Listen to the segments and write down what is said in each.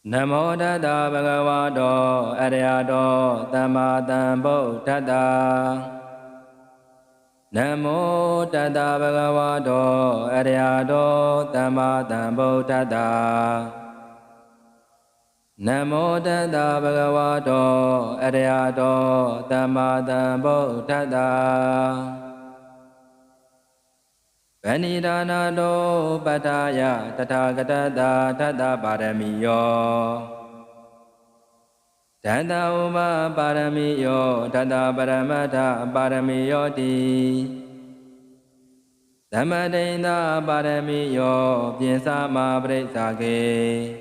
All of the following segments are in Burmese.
Namo Tassa Bhagavato Arahato Samma Sambuddhassa Namo Tassa Bhagavato Arahato Samma Sambuddhassa Namo Tassa Bhagavato Arahato Samma Sambuddhassa Vanidanato Pataya Tathagata Tata Paramiyo Tata Uma Paramiyo Tata Paramata Paramiyo Ti Samadena Paramiyo Pinsama Pritsake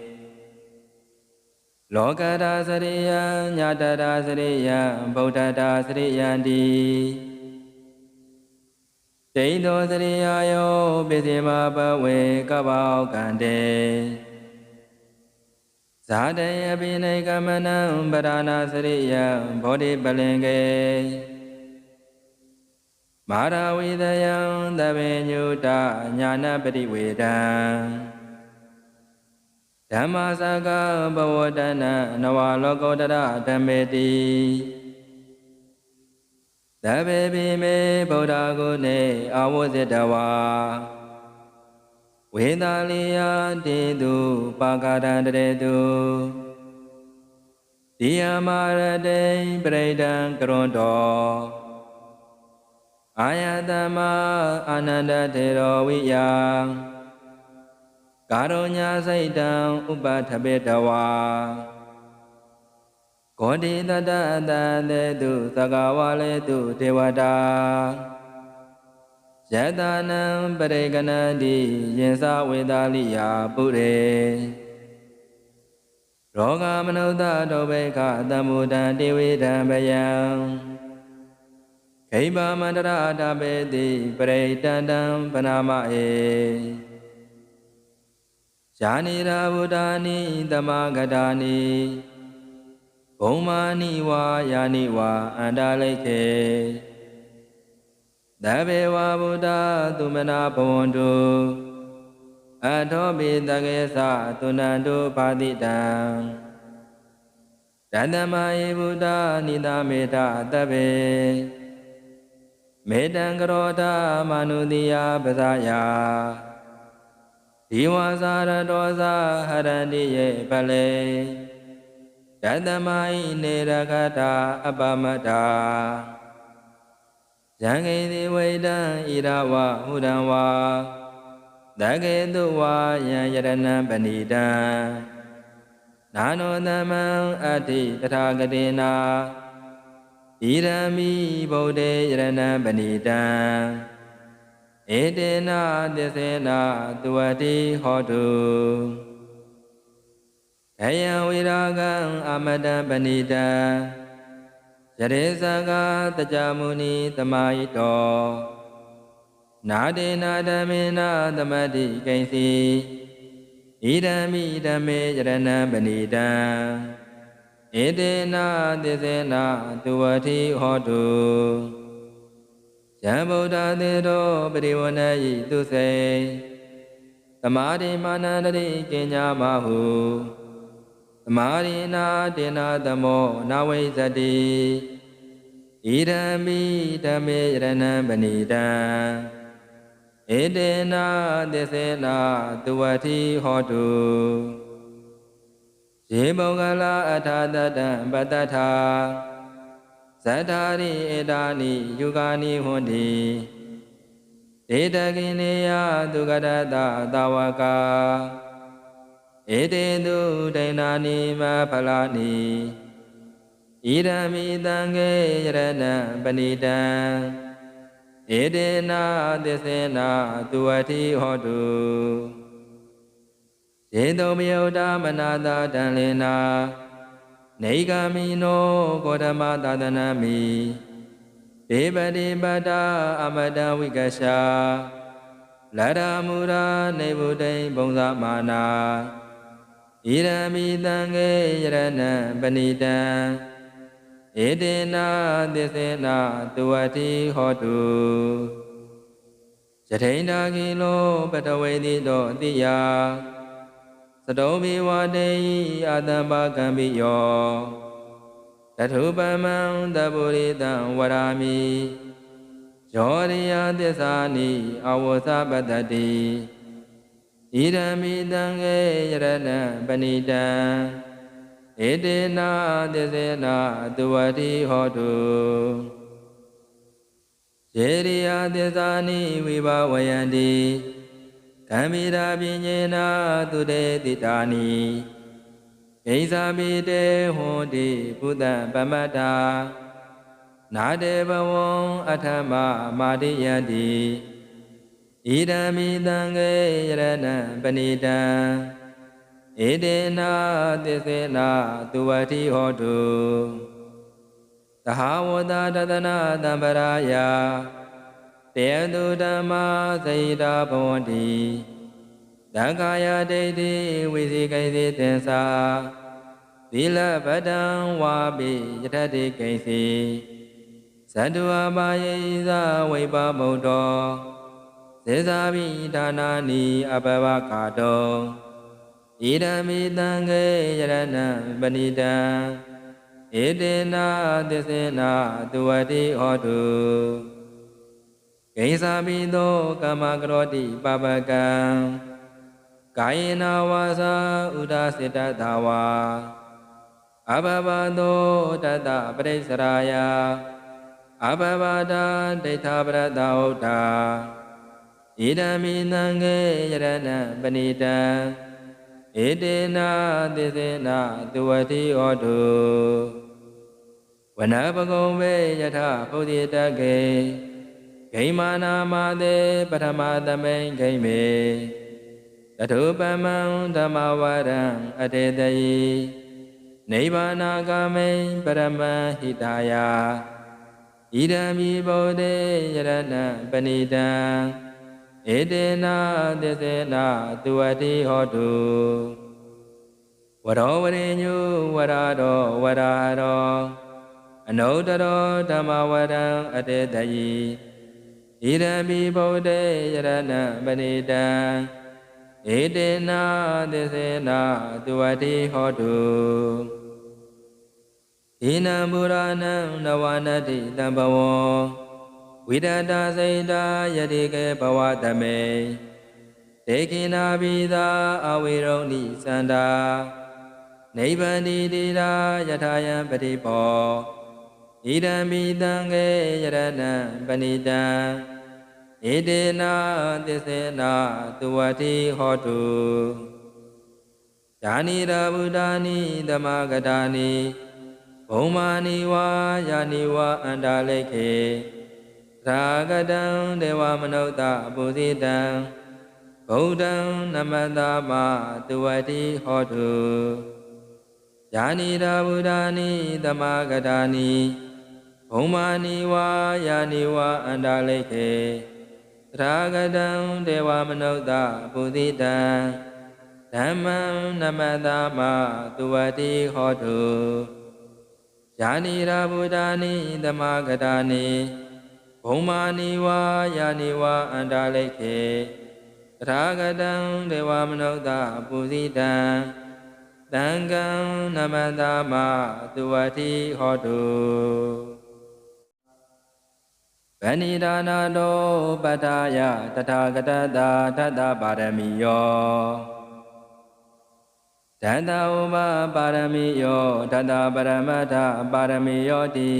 Lokata Sariya Nyatata Sariya Buddhata Sariya Ti Teito Sariyayo Pisima Pawe Kabao Kante Sadaya Binay Kamanam Parana Sariya Bodhi Palenge Maravidayam Davenyuta Jnana Padivedam Dhammasaka Bhavodana Navalokotara Dhammeti Dabbe bime Buddha gune awusitawa Vedaliya dedu pakadandredu Diyamarade Pradam Karondo Ayatama Ananda Tero Viyam Karunya Saitam Upathabetawa Kodi Tata Dedu Sagawale Tu Tewada Jatanam Pareganadi Yensa Vedaliya Pure Roga Manuta Dobeka Damudan Devidam Bayam Kaiba Mandara Dabedi Paretandam Panamae Janira Budani Damagadani Omani wa yani wa andaleke Dabe wa Buddha tumana pawondu Adhobi dagesa tunandu padidam Dandamayi Buddha nidameta tabe Medangarota manudiya basaya Diwasara dosa harandiye pale Yadamai Nirakata Abamata Jangedi Veda Irawa Hudawa Dageduwa Yayarana Banida Nano Namang Ati Tathagadena Irami Bodhe Yarana Banida Edena Desena Tuati Hotu Aya Viragam Amada Banida Jaresaga Tajamuni Tamaito Nade Nadamina Damadi Kaisi Idami Dame Jarana Banida Edena Desena Tuati Hotu Jambuddha Dedo Padiwanayi Tuse Tamari Manadari Kenya Mahu Marina Dena Damo Nawezadi Idami Dame Rana Banida Edena Desena Tuati Hotu Jibogala Atadada Batata Satari Edani Yugani Hundi Edagineya Dugadada Dawaka Ededu Dainani Mapalani Idami Dange Yarana Banida Edena Desena Tuati Hodu Jedobioda Manada Dalena Negamino Kodama Dadanami Debadi Bada Amada Vikasha Lada Mura Nebude Bonza Mana Idami Dange Yarana Banida Edena Desena Tuati Hotu Jatainda Kilo Patawedi Do Diya စတုံဘိဝတေယအတံပါကံပိယောတထုပမံတပုရိတံဝရာမိယောရိယသစ္စာနိအဝသပတ္တိဣဒံမိတံခေယရဏံပဏိတံဧတေနာသစ္စေနာသူဝတိဟောတုယေရိယသစ္စာနိဝိဘဝယန္တိကံမိရာပညေနာသူတေတိတာနိဣဇာပိတေဟောတိဘုဒ္ဓပမတ္တာနာတေဘဝံအထမမာတိယတိဣဒံမိတံခေယရဏံပဏိတံဧတေနာသစ္စေနာသူဝတိဟောတုသဟဝတတတနာတံပရာယတေတုဓမ္မာစိတာဘဝန္တိသံဃာယဒိဋ္ဌိဝိသိကိသိသင်္စာသီလပတံဝါပိယထတိကိသိသတ္တဝါပါယေသဝိပဗုဒ္ဓောသေဇာပိဒါနာနိအပဝကာတောဣဒံမိတံခေယရဏံပဏိတံဧတေနာသစ္စေနာသူဝတိဟောတုကိစ္ဆာပိသောကမ္မကရောတိပပကံကာယေနဝါစာဥဒစေတသဝါအဘဘသောတတပရိစ္ဆရာယအဘဘဒာဒိဋ္ဌပရတဟုတ်တာဣဒံမိနံခေယရဏံပဏိတံဧတေနာသစ္စေနာသူဝတိဟောတုဝနပကုံဝေယထဘုဒ္ဓတကေဂိမာနာမသေပထမသမိန်ဂိမေတထုပမံဓမ္မဝရံအတေတယိနိဗ္ဗာနာဂမိန်ပရမဟိတာယဣဒံမိဗုဒ္ဓေယရဏံပဏိတံဧတေနာသစ္စေနာသူဝတိဟောတုဝရောဝရိညုဝရတောဝရရောအနုတ္တရောဓမ္မဝရံအတေတယိဣဒံမိဗုဒ္ဓေယရဏံပဏိတံဧတေနာသစ္စေနာသူဝတိဟောတုဣနံပုရဏံနဝနတိတံဘဝံဝိဒတာစိတာယတိကေဘဝတမေဒေကိနာပိသာအဝေရုံနိသန္တာနိဗ္ဗန္တိတိရာယထာယံပတိပောဣဒံမိတံခေယရဏံပဏိတံဧတေနာသစ္စေနာသူဝတိဟောတုယာနိရာဗုဒ္ဓာနိသမဂတာနိဘုံမာနိဝါယာနိဝါအန္တာလိခေရာဂတံဒေဝမနုဿပုဇိတံဗုဒ္ဓံနမတမသူဝတိဟောတုယာနိရာဗုဒ္ဓာနိသမဂတာနိဘုံမာနိဝါယာနိဝါအန္တာလိခေရာဂတံဒေဝမနုဿပုဇိတံဓမ္မံနမတမသူဝတိဟောတုယာနိရာဗုဒ္ဓာနိသမဂတာနိဘုံမာနိဝါယာနိဝါအန္တာလိခေရာဂတံဒေဝမနုဿပုဇိတံသံဃံနမတမသူဝတိဟောတုဗဏိဒါနာတောပတ္ထာယတထာဂတတာတတ္တပါရမီယောတတ္တဥပပါရမီယောတတ္တပရမတ္ထပါရမီယောတိ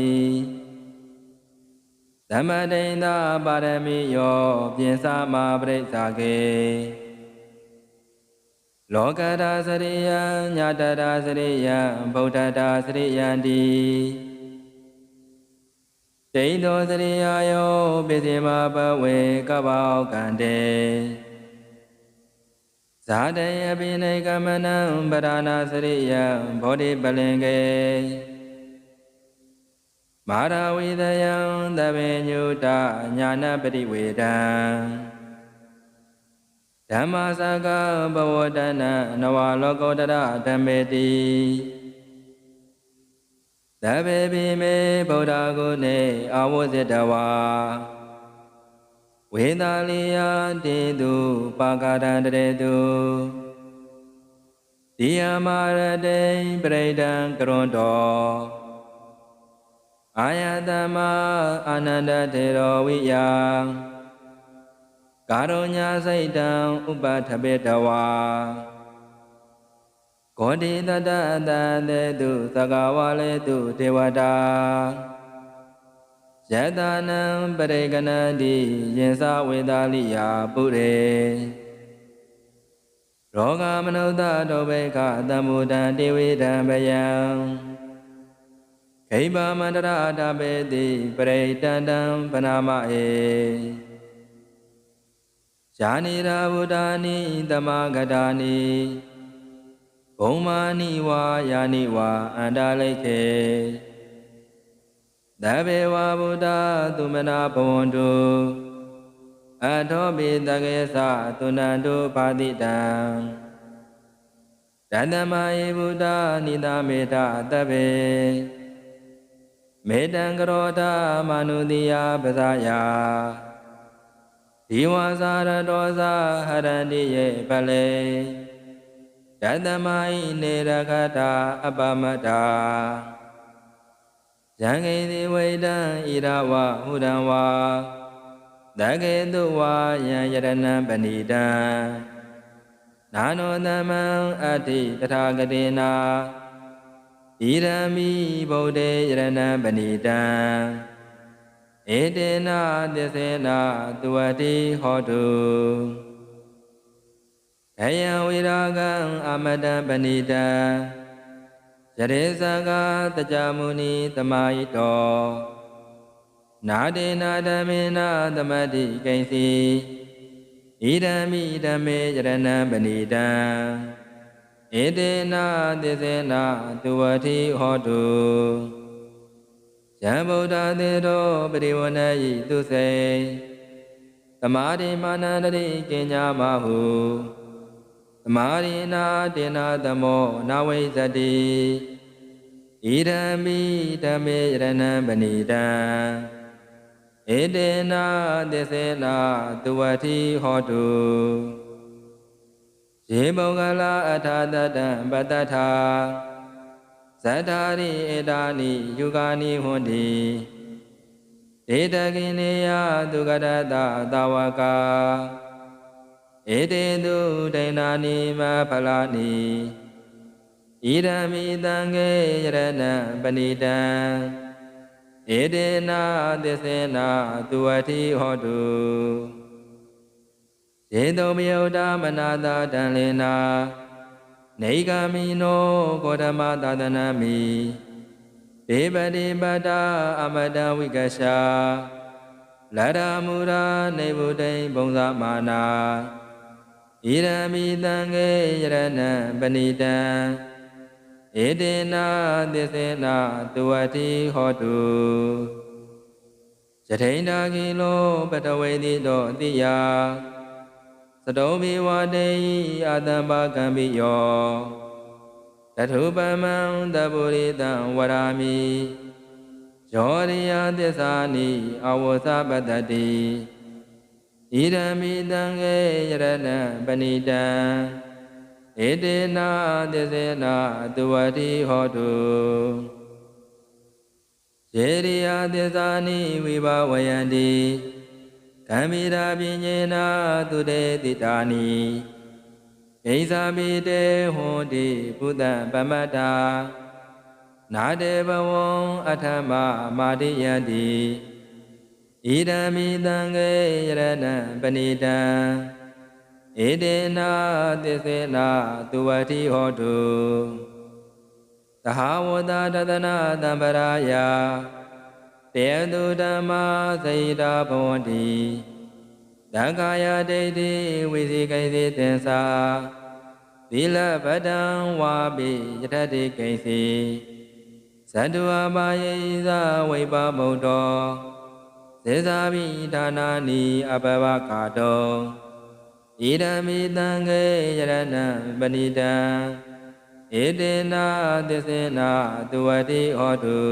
သမတိန်သာပါရမီယောပြင်စာမပရိစ္ဆာကေလောကတာစရိယံညတတာစရိယံဗုဒ္ဓတာစရိယံတိဒိဋ္ဌောစရိယာယောပိစိမဘဝေကဗ္ဗောကံတေဇာတယပိနေကမနံပရဏာစရိယံဘောဓိပလင်ကေမာရဝိတယံသဗ္ဗညုတညာနပရိဝေဒံဓမ္မစကဘဝတနနဝလောကောတရဓမ္မေတိသဗ္ဗေပိမေဗုဒ္ဓဂုဏေအာဝဇိတဝါဝေသာလိယတေတုပါကာရံတရေတု တိယမာရတေပရိဒံကရွန်တောအာယတမအာနန္ဒတေရောဝိယံကာရုညစိတ်တံဥပထပေတဝါဂောတိတတအတတေတုသကဝါလေတုဒေဝတာယတနံပရိကဏတိယင်္စဝေဒာလိယာပုရေရောဂမနုဿတောဘေကသံမုဒံတေဝိဒံဗယံခိဗမန္တရာတပေတိပရိတန္တံပနာမဧယာနိရာဗုဒ္ဓာနိတမဂတာနိဘုံမာနိဝါယာနိဝါအန္တလိခေသဗ္ဗေဝဗုဒ္ဓသုမနာဘဝန္တုအထောပိတကေသသုဏန္တုပါတိတံတတမယေဗုဒ္ဓနိသမေတသဗ္ဗေမေတံကရောဓမနုတိယပဇာယဒီဝါစာရတောဇာဟရန္တိယေပလေတတမဟိနေရခတာအပမတ္တာယံကိတိဝိဒံဣရဝဟုရံဝါသကေတုဝါယံယရဏံပဏိတံနာနောသမံအတ္တိတထာဂတိနာဣရမိဗုဒ္ဓေယရဏံပဏိတံဧတေနသစ္စေနသူဝတိဟောတုခယံဝိရာဂံအမတံပဏိတံယရေဇဂတကြမုနိသမာယိတောနာတေနာဓမ္မေနသမတိကိဉ္စီဣဒံမိဓမ္မေယရဏံပဏိတံဧတေနသစ္စေနသူဝတိဟောတုယံဗုဒ္ဓသေတောပရိဝဏယိသူစေသမာရိမာနန္တရိကိညာမဟုသမာရိနာတေနာသမောနဝိဇ္ဇတိဣဒံမိဓမ္မေယရဏံပဏိတံဧတေနသစ္စေနသူဝတိဟောတုယေမောဂလာအထာတတံပတ္တထာဇတ္တာရိဧတာနိယုဂာနိဟွန်တိဒေတကိနေယသူကရတသဝကာဧတေတုဒိဏာနိမဖလာနိဣဒံမိတံခေယရဏံပဏိတံဧတေနသစ္စေနသူဝတိဟောတုယေတုမယုဒ္ဓမနာတတံလေနာနေဂမိနောကောဓမသာသနာမိဒေပတိပတ္တာအမတဝိကရှာလရမူရာနေဗုဒ္ဓိဘုံဇမာနာဣရမိတံခေယရဏံပဏိတံဧတေနသစ္စေနသူဝတိဟောတုယထိန္ဒာကိလောပတဝေတိတောအတိယသတောဘိဝတေယအာတံပါကံပိယောတထုပမံတပုရိတံဝရာမိယောရိယသစ္စာနိအဝသပတ္တိဣရမိတံခေယရဏံပဏိတံဧတေနသစ္စေနသူဝတိဟောတုယေရိယသစ္စာနိဝိဘဝယန္တိကံမိရာပညေနာသူတေတိတာနိဣဇာပိတေဟွန်တိဘုဒ္ဓပမတ္တာနာတေဘဝံအထမမာတိယတိဣဒံမိတံခေယရဏံပဏိတံဧတေနသစ္စေနသူဝတိဟောတုသဟဝတတတနာတံပရာယတေတုဓမ္မာစိတာဘဝန္တိသံဃာယဒိဋ္ဌိဝိသိကိသိသင်္စာသီလပတံဝါပိယထတိကိဉ္စီသတ္တဝါပါယေသဝိပဗုဒ္ဓောသေဇာဘိဒါနာနိအပဝကာတောဣဒံမိတံခေယရဏံပဏိတံဧတေနသစ္စေနသူဝတိဟောတု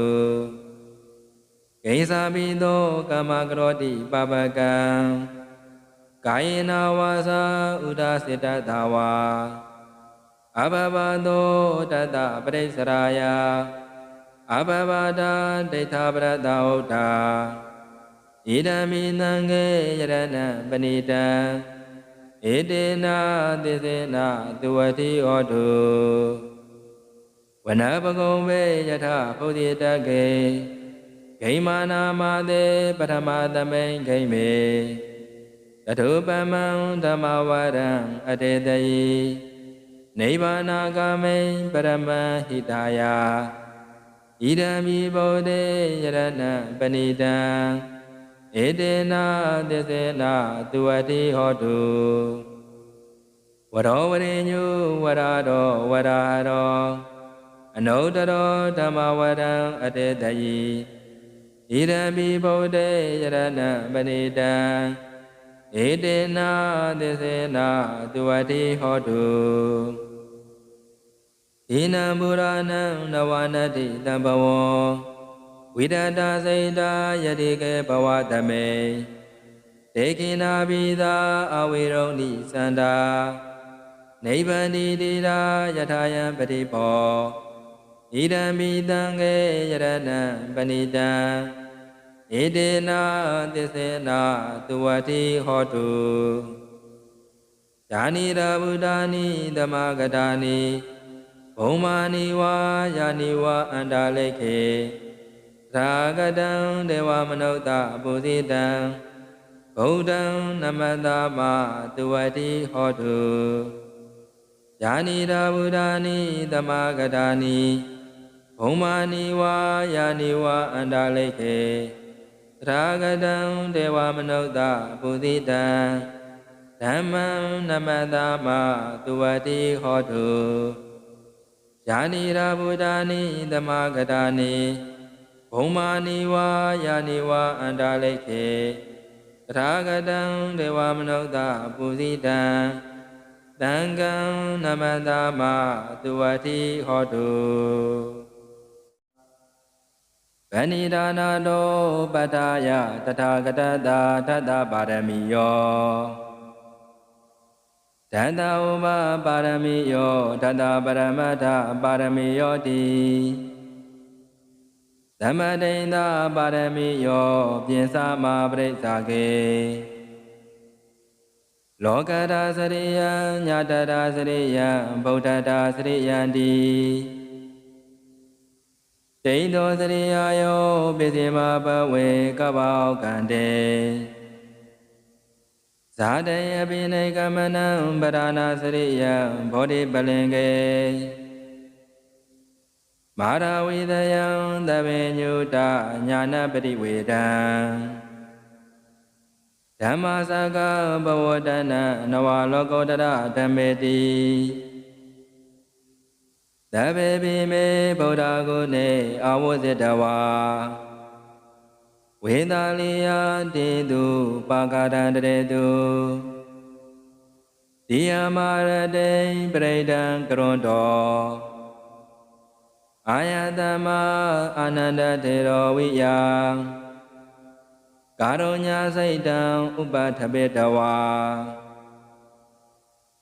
ကိဉ္စာပိသောကမ္မကရောတိပပကံကာယေနဝါစာဥဒ္ဒစေတသာဝါ အဘဘသောတတပရိစ္ဆရာယအဘဘတာဒိဋ္ဌပရတဝုဒ္ဓဣဒံမိသံဃေယရဏံပဏိတံဧတေနာသစ္စေနာသူဝတိဟောတုဝနပကုံဝေယထဗုဒ္ဓိတကေဂိမာနာမသေပထမသမိန်ဂိမေတထုပမံဓမ္မဝရံအတေတယိနိဗ္ဗာနာဂမိန်ပရမဟိတာယဣဒံမိဗုဒ္ဓေယရဏံပဏိတံဧတေနာသစ္စေနာသူဝတိဟောတုဝရောဝရိညုဝရတောဝရဟရောအနုတ္တရောဓမ္မဝရံအတေတယိဣဒံမိဗုဒ္ဓေယရဏံပဏိတံဧတေနာသစ္စေနာသူဝတိဟောတုဣနံပုရဏံနဝနတိတံဘဝံဝိဒတာစိတာယတိကေဘဝတမေဒေကိနာဘိသာအဝေရုံနိသန္တာနိဗ္ဗန္တိတိရာယထာယံပတိပောဣဒံမိသံဃေယရဏံပဏိတံဧတေနာသစ္စေနာသူဝတိဟောတုဇာနိရာဗုဒ္ဓာနိသမဂတာနိဘုံမာနိဝါယာနိဝါအန္တာလိခေရာဂတံဒေဝမနုဿပုဇိတံဗုဒ္ဓံနမတမသူဝတိဟောတုယာနိရာဗုဒ္ဓာနိသမဂတာနိဘုံမာနိဝါယာနိဝါအန္တာလိခေရာဂတံဒေဝမနုဿပုဇိတံဓမ္မံနမတမသူဝတိဟောတုယာနိရာဗုဒ္ဓာနိသမဂတာနိဘုံမာနိဝါယာနိဝါအန္တာလိခေရာဂတံဒေဝမနုဿပုဇိတံသံဃံနမတမသူဝတိဟောတုဗဏိဒါနာတောပတ္ထာယတထာဂတတာထတ္တပါရမီယောတတ္တဥပပါရမီယောတတ္တပရမတ္ထပါရမီယောတိသမဒိဋ္ဌပါရမီယောပြင်စမပရိစ္ဆာကေလောကတာစရိယံညတတာစရိယံဗုဒ္ဓတာစရိယံတိဒိဋ္ဌောစရိယယောပိစိမဘဝေကဗ္ဗောကံတေဇာတယပိနေကမနံပရဏစရိယံဘောဓိပလင်ကေမာရဝိတယံသဗ္ဗညုတညာနပတိဝေဒံဓမ္မစကဘဝတနနဝလောကောတရဓမ္မေတိသဗ္ဗေပိမေဗုဒ္ဓဂုဏေအာဝဇိတဝါဝေသာလိယတေတုပါကရန္တရေတုဒီယမာရတေပရိဒံကရွန်တောအာယတမအာနန္ဒတေရောဝိယကာရုညစိတ်တံဥပထပေတဝါ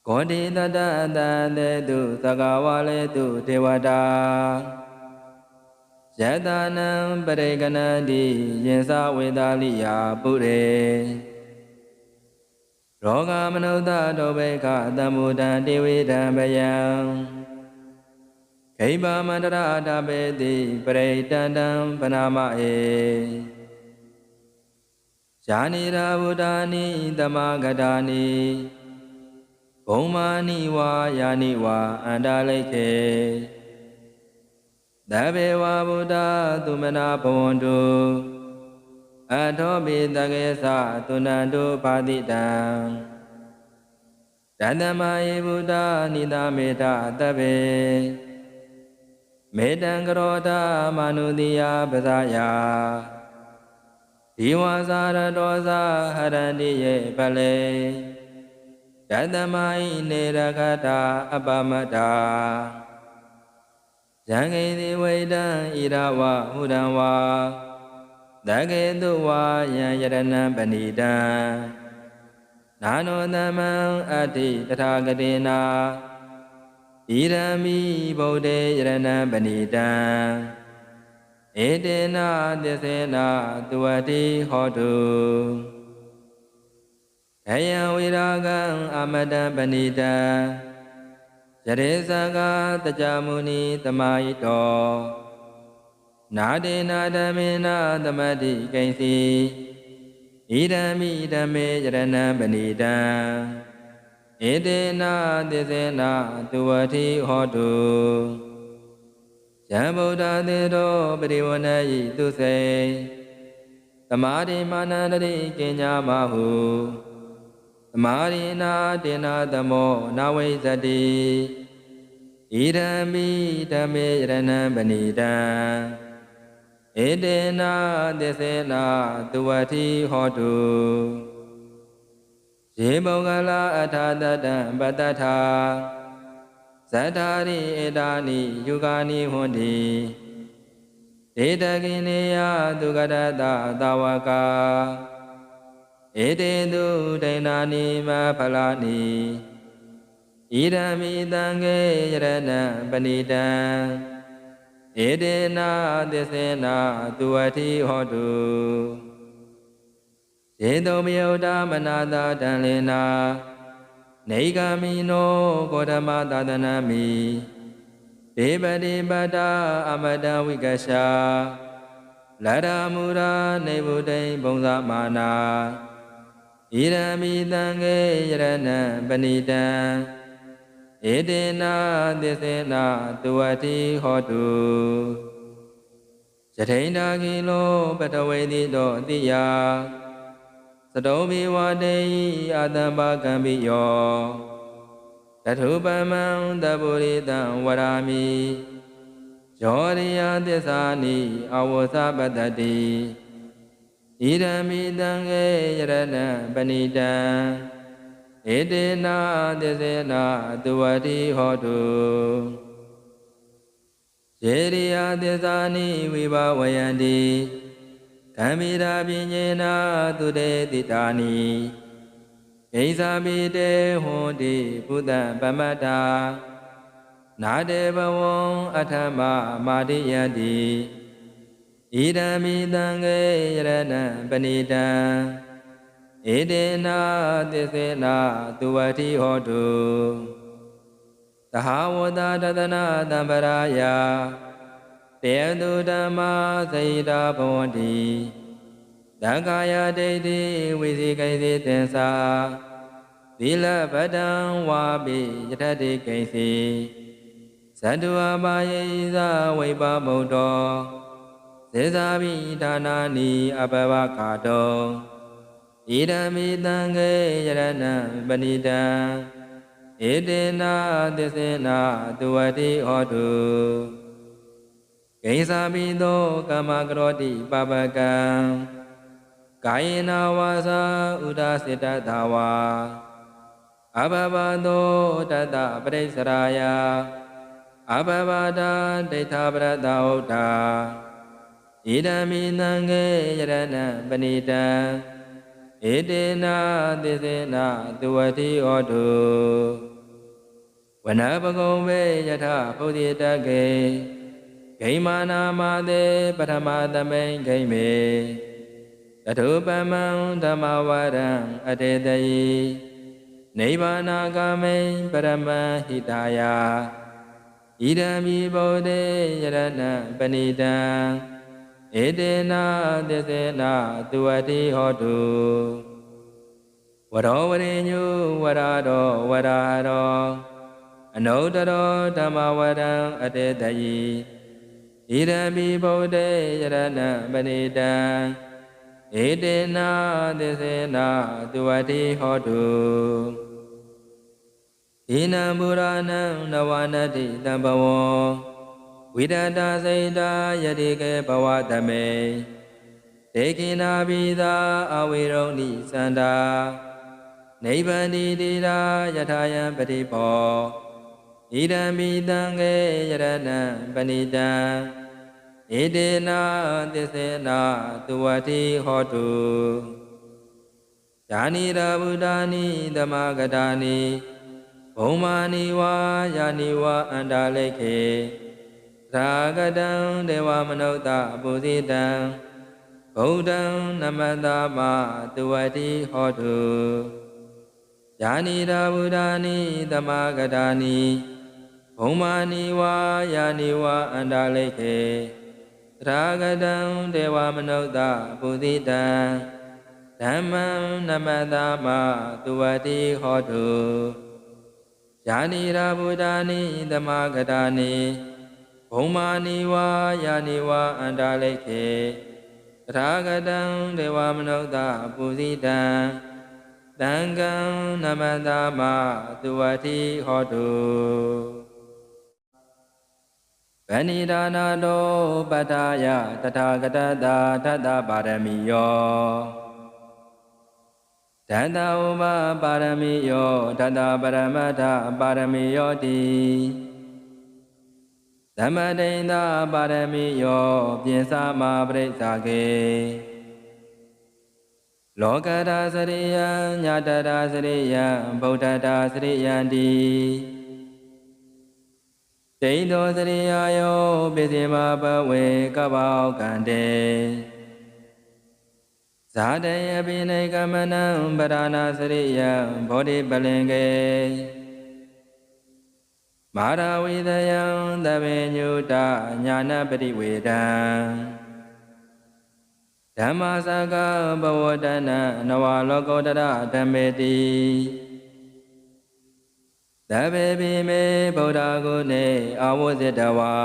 ဂောတိတတအတတေတုသကဝါလေတုဒေဝတာယတနံပရိကဏတိယင်္စဝေသာလိယပုရေရောဂမနုဿတောဘေကသမ္မုဒံတေဝေဒံဘယံခိဗာမန္တရတပေတိပရိတန္တံပနာမဧယာနိရာဗုဒ္ဓာနိသမဂတာနိဘုံမာနိဝါယာနိဝါအန္တာလိခေသဗ္ဗေဝဗုဒ္ဓသုမနာဘဝန္တုအထောပိတကေသသုဏန္တုပါတိတံတတမယေဗုဒ္ဓနိသမေတသဗ္ဗေမေတံကရောဓမနုတိယပဇာယဒီဝါစာရတောဇာဟရန္တိယေပလေတတမဟိနေရခတာအပမတ္တာယံကိတိဝိဒံဣရဝဟုရံဝါသကေတုဝါယံယရဏံပဏိတံနာနောသမံအတ္တိတထာဂတိနာဣ ဣရမိဗုဒ္ဓေယရဏံပဏိတံဧတေနသစ္စေနသူဝတိဟောတုအယံဝိရာဂံအမတံပဏိတံယရေသကတကြမုနိသမာယိတောနာဒေနာဓမ္မေနသမတိကိဉ္စီဣဒံမိဓမ္မေယရဏံပဏိတံဧတေနသစ္စေနသူဝတိဟောတုယံဗုဒ္ဓသေတောပရိဝဏယိသူစေသမာဓိမာနန္တရိကိညာမဟုသမာရိနာတေနသမောနဝိဇ္ဇတိဣဒံမိဓမ္မေယရဏံပဏိတံဧတေနသစ္စေနသူဝတိဟောတုယေမောဂလအထာတတံပတ္တထာဇတ္တာရိဧတာနိယုဂာနိဟွန်တိဒေတကိနေယသူကရတသဝကာဧတေတုဒိဏာနိမဖလာနိဣဒံမိတံခေယရဏံပဏိတံဧတေနသစ္စေနသူဝတိဟောတုယေတုမယုဒမနာတာတံလေနာနေဂမိနောကောဓမသာသနာမိဒေပတိပတ္တာအမတဝိကရှာလရမူရာနေဗုဒ္ဓိဘုံဇမာနာဣရမိတံခေယရဏံပဏိတံဧတေနသစ္စေနသူဝတိဟောတုယထိန္ဒာကိလောပတဝေတိတောအတိယသတောဘိဝတေအာတံပါကံပိယောတထုပမံတပုရိတံဝရာမိယောရိယသစ္စာနိအဝသပတ္တိဣရမိတံခေယရဏံပဏိတံဧတေနသစ္စေနသူဝတိဟောတုယေရိယသစ္စာနိဝိဘဝယန္တိကံမိရာပညေနာသူတေတိတာနိဣဇာပိတေဟွန်တိဘုဒ္ဓပမတ္တာနာတေဘဝံအထမမာတိယတိဣဒံမိတံခေယရဏံပဏိတံဧတေနသစ္စေနသူဝတိဟောတုသဟဝတတတနာတံပရာယတေတုဓမ္မာစိတာဘဝန္တိသံဃာယဒိဋ္ဌိဝိသိကိသိသင်္စာသီလပတံဝါပိယထတိကိဉ္စီသတ္တဝါပါယေသဝိပဗုဒ္ဓောသေဇာပိဒါနာနိအပဝကာတောဣဒံမိတံခေယရဏံပဏိတံဧတေနသစ္စေနသူဝတိဟောတုကိဉ္စာပိသောကမ္မကရောတိပပကံကာယေနဝါစာဥဒစေတသာဝါအဘဘသောတတပရိစ္ဆရာယအဘဘဒာဒိဋ္ဌပရတဟုတ်တာဣဒံမိတံခေယရဏံပဏိတံဧတေနသစ္စေနသူဝတိဟောတုဝနပကုံဝေယထဘုဒ္ဓတကေဂိမာနာမသေပထမသမိန်ဂိမေတထုပမံဓမ္မဝရံအတေတယိနိဗ္ဗာနာဂမိန်ပရမဟိတာယဣဒံမိဗုဒ္ဓေယရဏံပဏိတံဧတေနသစ္စေနသူဝတိဟောတုဝရောဝရိညုဝရတောဝရဟရောအနုတ္တရောဓမ္မဝရံအတေတယိဣဒံမိဗုဒ္ဓေယရဏံပဏိတံဧတေနသစ္စေနသူဝတိဟောတုဣနံပုရာဏံနဝနတိတံဘဝံဝိဒတစိတာယတိကေဘဝတမေဒေကိနာပိသာအဝိရုံနိသန္တာနိဗ္ဗန္တိတိရာယထာယံပတိပောဣဒံမိတံခေယရဏံပဏိတံဧတေနသစ္စေနသူဝတိဟောတုญาณิရာဗုဒ္ဓာနိသမဂတာနိဘ ဘုံမာနိဝါယာနိဝါအန္တာလိခေရာဂတံဒေဝမနုဿပုဇိတံဗုဒ္ဓံနမတမတုဝတိဟောတုယာနိရာဗုဒ္ဓာနိသမဂတာနိဘုံမာနိဝါယာနိဝါအန္တာလိခေရာဂတံဒေဝမနုဿပုဇိတံဓမ္မံနမတမတုဝတိဟောတုယာနိရာဗုဒ္ဓာနိသမဂတာနိဘုံမာနိဝါယာနိဝါအန္တာလိခေရာဂတံဒေဝမနုဿပုဇိတံသံဃံနမတမတုဝတိဟောတုဗဏိဒါနာတောပတ္ထာယတထာဂတတာထတ္တပါရမီယောဓတ္တဥပပါရမီယောဓတ္တပရမတ္ထပါရမီယောတိသမတိန်သာပါရမီယောပြင်စမပရိစ္ဆာကေလောကတာစရိယံညတတာစရိယံဗုဒ္ဓတာစရိယံတိဒိဋ္ဌောစရိယယောပိစိမဘဝေကဗ္ဗောကံတေဇာတယပိနေကမနံပရဏစရိယံဘောဓိပလင်ကေမာရဝိသယံသဗ္ဗညုတညာနပရိဝေဒံဓမ္မစကဘဝတနနဝလောကောတရဓမ္မေတိသဗ္ဗေပိမေဗုဒ္ဓဂုဏေအာဝဇိတဝါ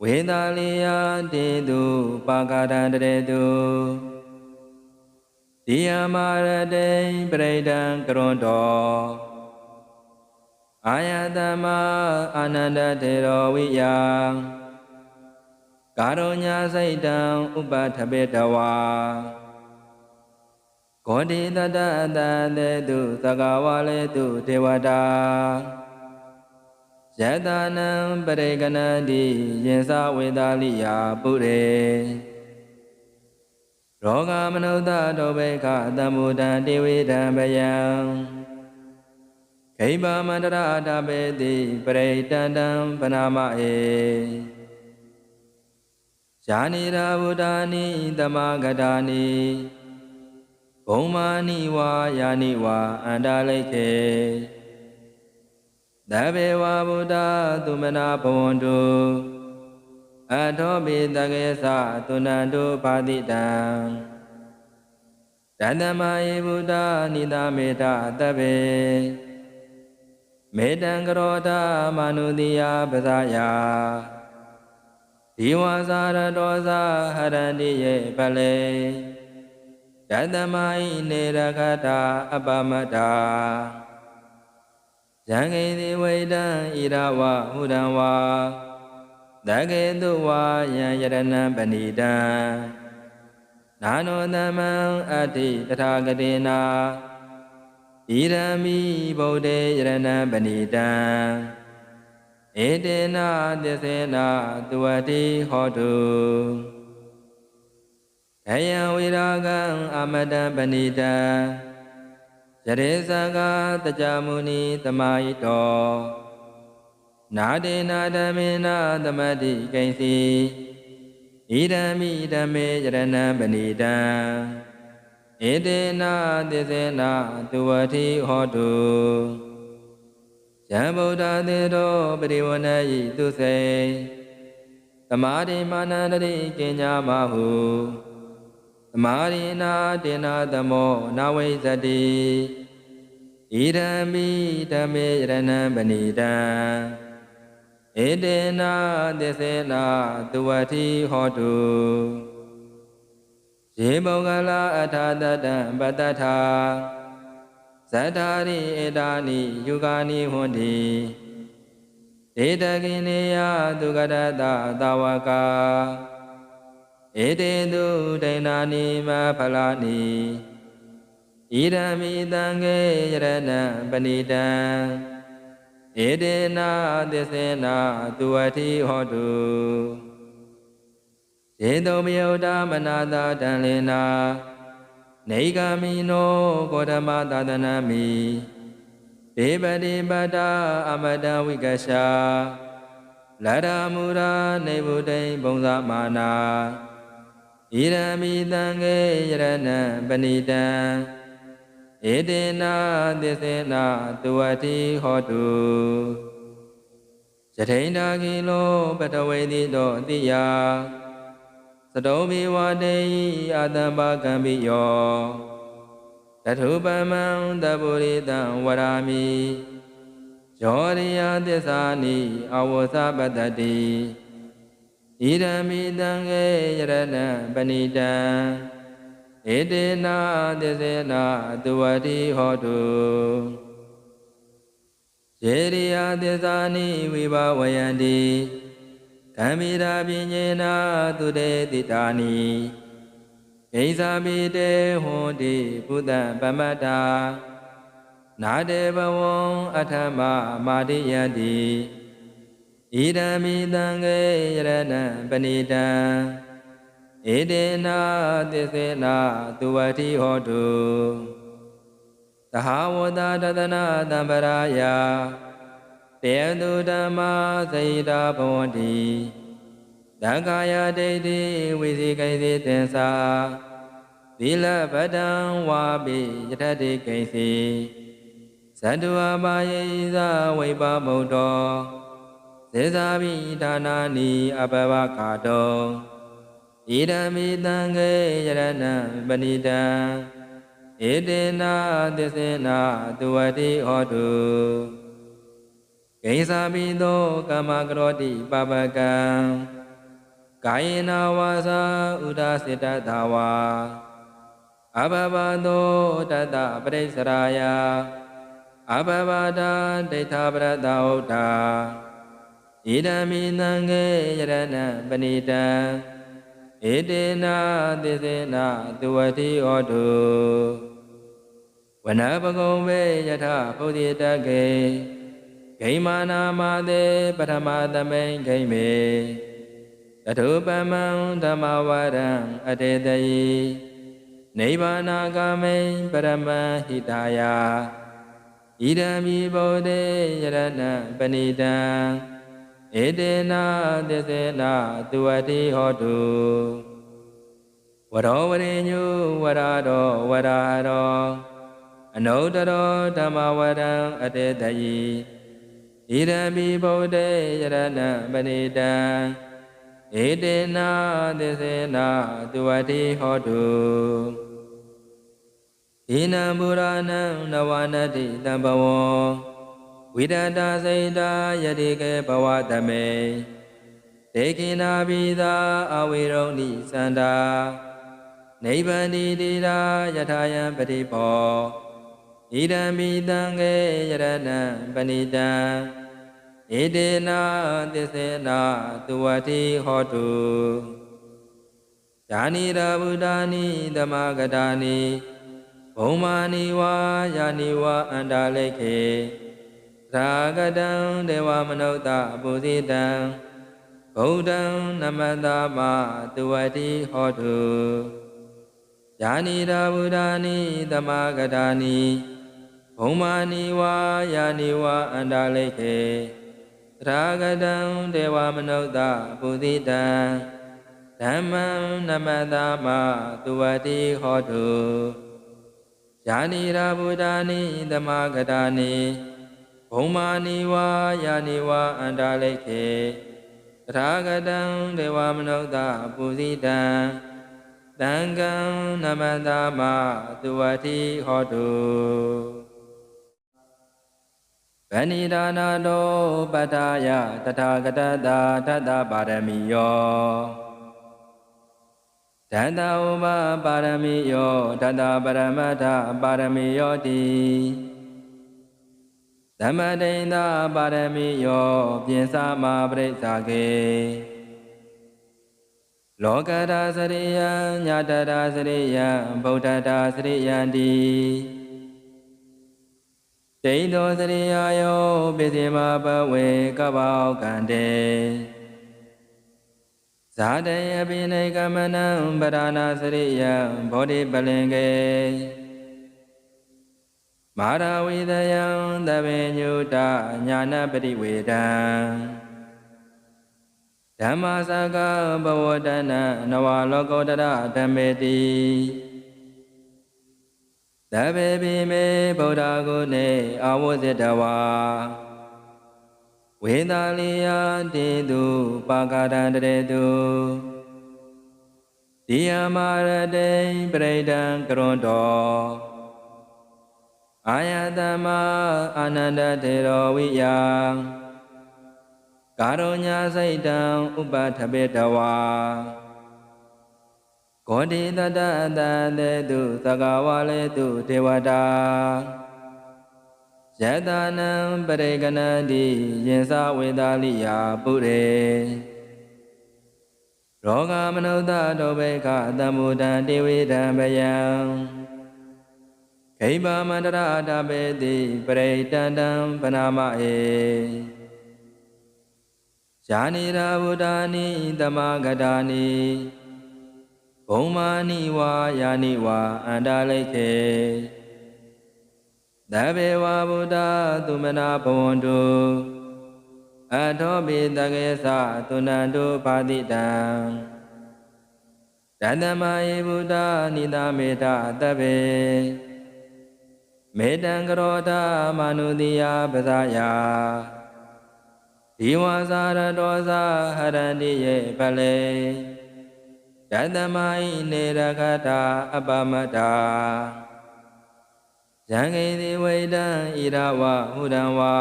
ဝေသာလိယတေတုပါကရန္တရေတုဒီယမာရတေပရိဒံကရွန်တောအာယတမအာနန္ဒတေရောဝိယကာရုညစိတ်တံဥပထပေတဝါဂောတိတတအတတေတုသကဝါလေတုဒေဝတာယတနံပရိကဏတိယင်္စဝေသာလိယပုရေရောဂမနုဿတောဘေကသမ္မုဒံတိဝိဒံဗယံခိဗ္ဗမန္တရတပေတိပရိတန္တံပနာမဧယာနိရာဗုဒ္ဓာနိသမဂတာနိဘုံမာနိဝါယာနိဝါအန္တာလိခေသဗ္ဗေဝဗုဒ္ဓသုမနာဘဝန္တုအထောပိတကေသသုဏန္တုပါတိတံတတမယေဗုဒ္ဓနိသမေတသဗ္ဗေမေတံကရောဓမာနုတိယပဇာယဒီဝါစာရတောဇာဟရန္တိယေပလေတတမဟိနေရခတာအပမတ္တာယံခေတိဝိဒံဣရဝဟုရံဝါသကေတုဝါယံယရဏံပဏိတံနာနောသမံအတ္တိတထာဂတိနာဣရမိဗုဒ္ဓေယရဏံပဏိတံဧတေနသစ္စေနတုဝတိဟောတုခယံဝိရာဂံအမတံပဏိတံယရေသကတကြမုနိသမာယိတောနာတေနာဓမ္မေနသမတိကိဉ္စီဣဒံမိဓမ္မေယရဏံပဏိတံဧတေနသစ္စေနတုဝတိဟောတုယံဗုဒ္ဓသေတောပရိဝဏယိသူစေသမာဓိမာနန္တရိကိညာမဟုသမာရိနာတေနာသမောနဝိဇ္ဇတိဣဒံမိဓမ္မေယရဏံပဏိတံဧတေနသစ္စေနတုဝတိဟောတုယေမောဂလအထာတတံပတ္တထာဇတ္တာရိဧတာနိယုဂာနိဟွန်တိဒေတကိနေယသူကရတသဝကာဧတေတုဒိဏာနိမဖလာနိဣဒံမိတံခေယရဏံပဏိတံဧတေနသစ္စေနတုဝတိဟောတုယေတုမယုဒမနာတတံလေနာနေဂမိနောဂေါတမသာသနာမိ ဒေပတိပတ္တာအမတဝိကရှာလရမူရာနေဗုဒိဘုံဇမာနာဣရမိတံငေယရဏံပဏိတံဧတေနာသစ္စေနာသူဝတိဟောတုယထိန္ဒာကိလောပတဝေတိတောအတိယသတုံမိဝတေယအတံပါကံပိယောတထုပမံတပုရိတံဝရာမိယောရိယသစ္စာနိအဝသပတ္တိဣရမိတံငေယရဏံပဏိတံဧတေနာသစ္စေနာသူဝတိဟောတုယေရိယသစ္စာနိဝိဘဝယန္တိကံမိရာပညေနာသူတေတိတာနိဣဇာမိတေဟွန်တိဘုဒ္ဓပမတ္တာနာတေဘဝံအထမမာတိယတိဣဒံမိတံငေယရဏံပဏိတံဧတေနာသစ္စေနာသူဝတိဟောတုသဟဝတတတနာတံပရာယတေတုဓမ္မာစိတာဘဝန္တိသံဃာယဒိဋ္ဌိဝိသိကိသိသင်္စာသီလပတံဝါပိယထတိကိသိသတ္တဝါပါယေသဝိပါမုဒ္ဒောသေဇာဘိဒါနာနိအဘဝကာတောဣဒံမိတံငေယရဏံပဏိတံဧတေနာသစ္စေနာသူဝတိဟောတုကိစ္ဆာမိသောကမ္မကရောတိပပကံကာယေနဝါစာဥဒာစေတသာဝါအဘဘသောတတပရိစ္ဆရာယအဘဘတာဒိဋ္ဌပရတဟုတ္တာဣဒံမိတံငေယရဏံပဏိတံဧတေနာသစ္စေနာသူဝတိဟောတုဝနပကုံဝေယထဘုဒ္ဓိတကေဂိမာနာမသေပထမသမိန်ဂိမေတထုပမံဓမ္မဝရံအတေတယိနိဗ္ဗာနာဂမိန်ပရမဟိတာယဣဒံမိဗုဒ္ဓေယရဏံပဏိတံဧတေနာသစ္စေနာသူဝတိဟောတုဝရောဝရိညုဝရတောဝရရောအနုတ္တရောဓမ္မဝရံအတေတယိဣဒံမိဗုဒ္ဓေယရဏံပဏိတံဧတေနာသစ္စေနာသူဝတိဟောတုဣနံပုရာဏံနဝနတိတံဘဝံဝိဒတာစိတာယတိကေဘဝတမေဒေကိနာဘိသာအဝေရုံနိသန္တာနိဗ္ဗန္တိတိရာယထာယံပတိဘောဣဒံမိတံငေယရဏံပဏိတံဧတေနာသစ္စေနာသူဝတိဟောတုဇာနိရာဗုဒ္ဓာနိသမဂတာနိဘုံမာနိဝါယာနိဝါအန္တာလိခေရာဂတံဒေဝမနုဿပုဇိတံဗုဒ္ဓံနမတမသူဝတိဟောတုဇာနိရာဗုဒ္ဓာနိသမဂတာနိဘုံမာနိဝါယာနိဝါအန္တာလိခေရာဂတံဒေဝမနုဿပုဇိတံဓမ္မံနမတမသူဝတိဟောတုဇာနိရာဗုဒ္ဓာနိသမဂတာနိဘုံမာနိဝါယာနိဝါအန္တာလိခေရာဂတံဒေဝမနုဿပုဇိတံသံဃံနမတမသူဝတိဟောတုဗဏိဒါနာတောပတ္ထာယတထာဂတတာထတ္တပါရမီယောဓတ္တဥပပါရမီယောဓတ္တပရမတ္ထပါရမီယောတိသမတိန်သာပါရမီယောပြင်စမပရိစ္ဆာကေလောကတာစရိယံညာတတာစရိယံဗုဒ္ဓတာစရိယံတိဒိဋ္ဌောစရိယယောပိစိမဘဝေကဗ္ဗောကံတေဇာတယပိနေကမနံပရဏာစရိယံဘောဓိပလင်ကေမ မာရဝိတယံသဗ္ဗညုတညာနပရိဝေဒံဓမ္မစကဘဝတနနဝလောကောတရဓမ္မေတိသဗ္ဗေပိမေဗုဒ္ဓဂုဏေအာဝဇိတဝါဝေသာလီယတေတုပါကရန္တရေတုဒီယမာရတေပရိဒံကရွန်တောအာယတမအာနန္ဒတေရောဝိယကာရုညစိတ်တံဥပထပေတဝါဂောတိတတအတတေတုသကဝါလေတုဒေဝတာယတနံပရိကဏတိယင်္စဝေသာလိယာပုရေရောဂမနုဿတောဘေကသမှုတံတေဝိတံဘယံခိဗာမန္တရတပေတိပရိတန္တံပနာမဧယာနိရာဗုဒ္ဓာနိတမဂတာနိဘုံမာနိဝါယာနိဝါအန္တလိခေသဗ္ဗေဝဗုဒ္ဓသုမနာဘဝန္တုအထောပိတကေသသုဏန္တုပါတိတံတတမယေဗုဒ္ဓနိသမေတသဗ္ဗေမေတံကရောဓမနုတိယပဇာယာဒီဝါစာရတောဇာဟရန္တိယေပလေတတမဟိနေရခတာအပမတ္တာယံကိတိဝိဒံဣရဝဟုရံဝါ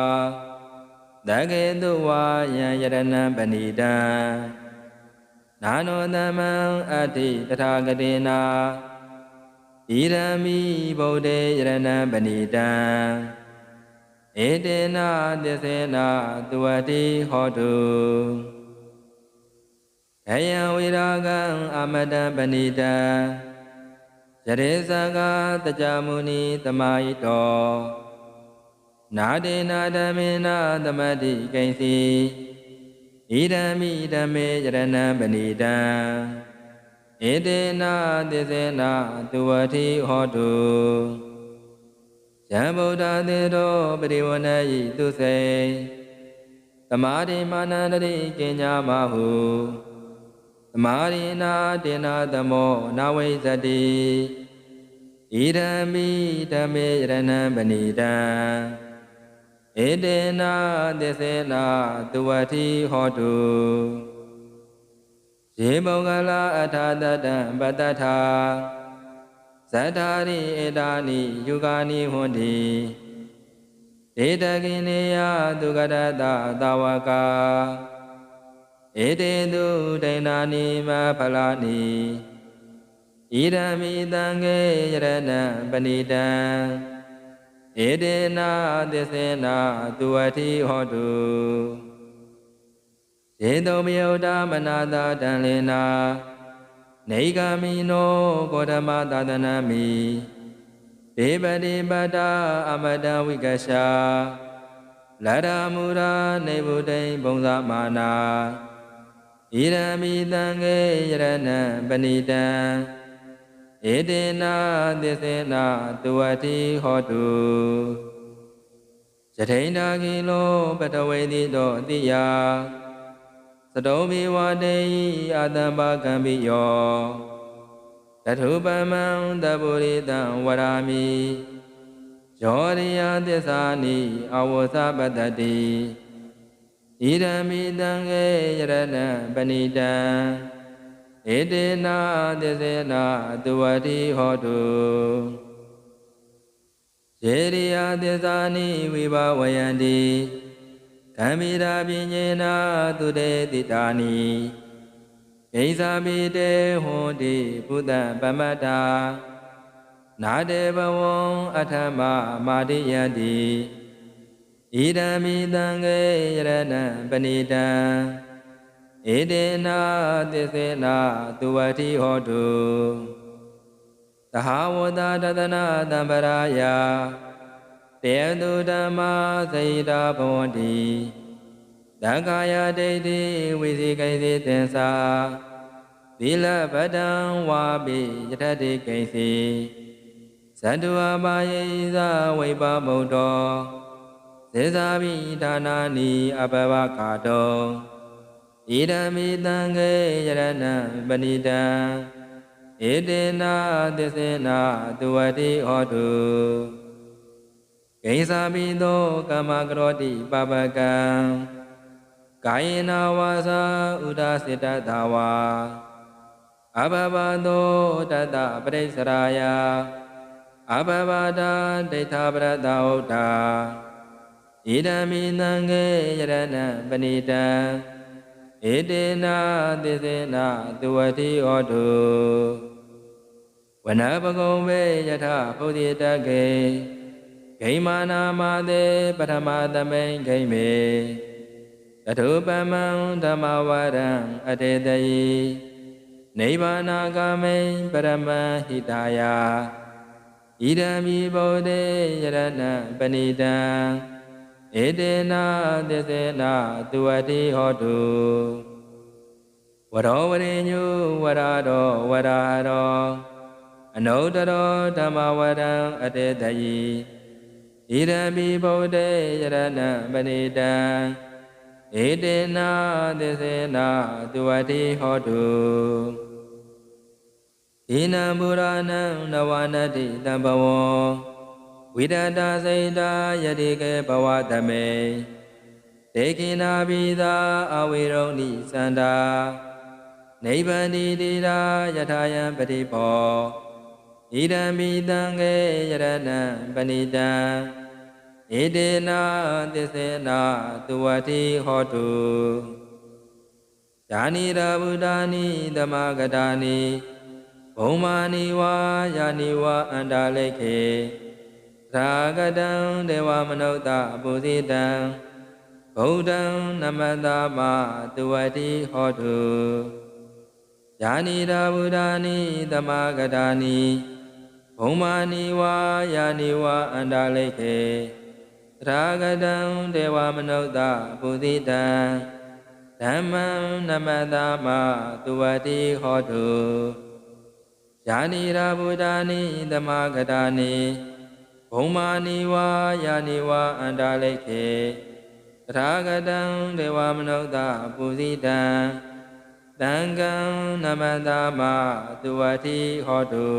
တကေတုဝါယံယရဏံပဏိတံနာနောတမံအတ္တိတထာဂတိနာဣရမိဗုဒ္ဓေယရဏံပဏိတံဧတေနသစ္စေနသူဝတိဟောတုအယံဝိရာဂံအမတံပဏိတံယရေသကတကြမုနိသမာယိတောနာဒေနာဓမ္မေနသမတိကိဉ္စီဣဒံမိဓမ္မေယရဏံပဏိတံဧတေနသစ္စေနသူဝတိဟောတုယံဗုဒ္ဓသေတောပရိဝဏယိသူစေသမာဓိမာနန္တရိကဉ္ညာမဟုသမာရိနာတေနာသမောနာဝိဇ္ဇတိဣဒံမိဓမ္မေယရဏံပဏိတံဧတေနသစ္စေနသူဝတိဟောတုယေမောဂလအထာတတံပတ္တထာဇတ္တာရိဧတာနိယုဂာနိဟွန်တိဒေတကိနေယသူကရတသဝကာဧတေတုဒိဏာနိမဖလာနိဣရမိတံခေယရဏံပဏိတံဧတေနသစ္စေနသူဝတိဟောတုယေတုမယုဒ္ဓမနာတတံလေနာနေဂမိနောကောဓမသာသနာမိဒေပတိပတ္တာအမတဝိကရှာလရမူရာနေဗုဒ္ဓိဘုံဇမာနာဣရမိတံခေယရဏံပဏိတံဧတေနသစ္စေနသူဝတိဟောတုယထိန္ဒာကိလောပတဝေတိတောအတိယသတောဘိဝတေအာတံပါကံပိယောတထုပမံတပုရိတံဝရာမိယောရိယသစ္စာနိအဝသပတ္တိဣရမိတံခေယရဏံပဏိတံဧတေနသစ္စေနသူဝတိဟောတုယေရိယသစ္စာနိဝိဘဝယန္တိကံမိရာပညေနာသူတေတိတာနိဣဇာပိတေဟောတိဘုဒ္ဓပမတ္တာနာတေဘဝံအထမမာတိယတိဣဒံမိတံခေယရဏံပဏိတံဧတေနသစ္စေနသူဝတိဟောတုသဟာဝတတတနာတံပရာယတေတုဓမ္မာစေတာဘဝန္တိသံဃာယဒိဋ္ဌိဝိသိကိသိသင်္စာသီလပတံဝါပိယထတိကိသိ ဇတုအပါယေဇဝိပဗုဒ္ဓောသေဇာဘိဒါနာနိအဘဝကာတောဣဒံမိတံခေယရဏံပဏိတံဧတေနာသစ္စေနာသူဝတိဟောတုဂိသာဘိသောကမ္မကရောတိပပကံကာယေနဝါစာဥဒစေတသဝါအဘဘသောတတပရိစ္ဆရာယအဘဘဒာဒိဋ္ဌပရတဝဋ္ဌာဣဒံမိနံခေယရဏံပဏိတံဧတေနာသစ္စေနာသူဝတိဟောတုဝနပကုံဝေယထဘုဒ္ဓိတကေဂိမာနာမသေပထမသမိန်ဂိမေတထုပမံဓမ္မဝရံအတေတယိနိဗ္ဗာနာဂမိန်ပရမဟိတာယဣဒံမိဗုဒ္ဓေယရဏံပဏိတံဧတေနာသစ္စေနာသူဝတိဟောတုဝရောဝရိညုဝရတောဝရဟရောအနုတ္တရောဓမ္မဝရံအတေတယိဣဒံမိဗုဒ္ဓေယရဏံပဏိတံဧတေနာသစ္စေနာသူဝတိဟောတုဣနံပုရဏံနဝနတိတံဘဝံဝိဒတာစိတာယတိကေဘဝသမေဒေကိနာဘိသာအဝေရုံနိသန္တာနိဗ္ဗန္တိတိရာယထာယံပတိဘောဣဒံမိတံခေယရဏံပဏိတံဧတေနာသစ္စေနာသူဝတိဟောတုယာနိရာဗုဒ္ဓာနိသမဂတာနိဘုံမာနိဝါယာနိဝါအန္တာလိခေရာဂတံဒေဝမနုဿပုဇိတံဗုဒ္ဓံနမတမသူဝတိဟောတုယာနိရာဗုဒ္ဓာနိသမဂတာနိဘုံမာနိဝါယာနိဝါအန္တာလိခေရာဂတံဒေဝမနုဿပုဇိတံဓမ္မံနမတမသူဝတိဟောတုယာနိရာဗုဒ္ဓာနိသမဂတာနိဘုံမာနိဝါယာနိဝါအန္တာလိခေရာဂတံဒေဝမနုဿပုဇိတံသံဃံနမတမသူဝတိဟောတု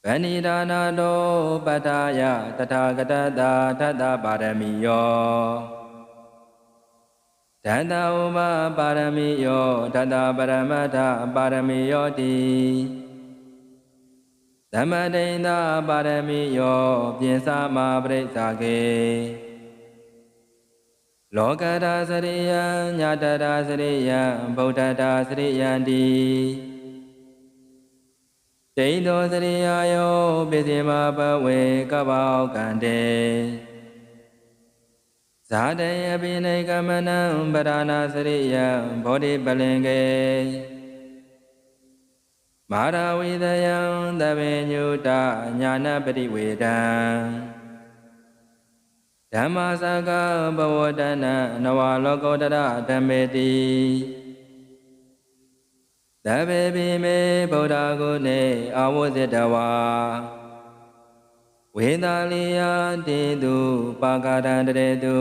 ဗဏိဒါနာတောပတ္ထာယတထာဂတတာထတ္တပါရမီယောဓတ္တဥပပါရမီယောဓတ္တပရမတ္ထပါရမီယောတိသမဒိဋ္ဌပါရမီယောပြင်စမပရိစ္ဆာကေလောကတာစရိယံညတတာစရိယံဗုဒ္ဓတာစရိယံတိဒိဋ္ဌောစရိယယောပိစိမဘဝေကဗ္ဗောကံတေဇာတယပိနေကမနံပရဏစရိယံဘောဓိပလင်ကေမာရဝိတယံသဗ္ဗညုတညာနပရိဝေဒံဓမ္မစကဘဝတနနဝလောကောတရဓမ္မေတိသဗ္ဗေပိမေဗုဒ္ဓဂုဏေအာဝဇိတဝါဝေသာလိယတေတုပါကရန္တရေတု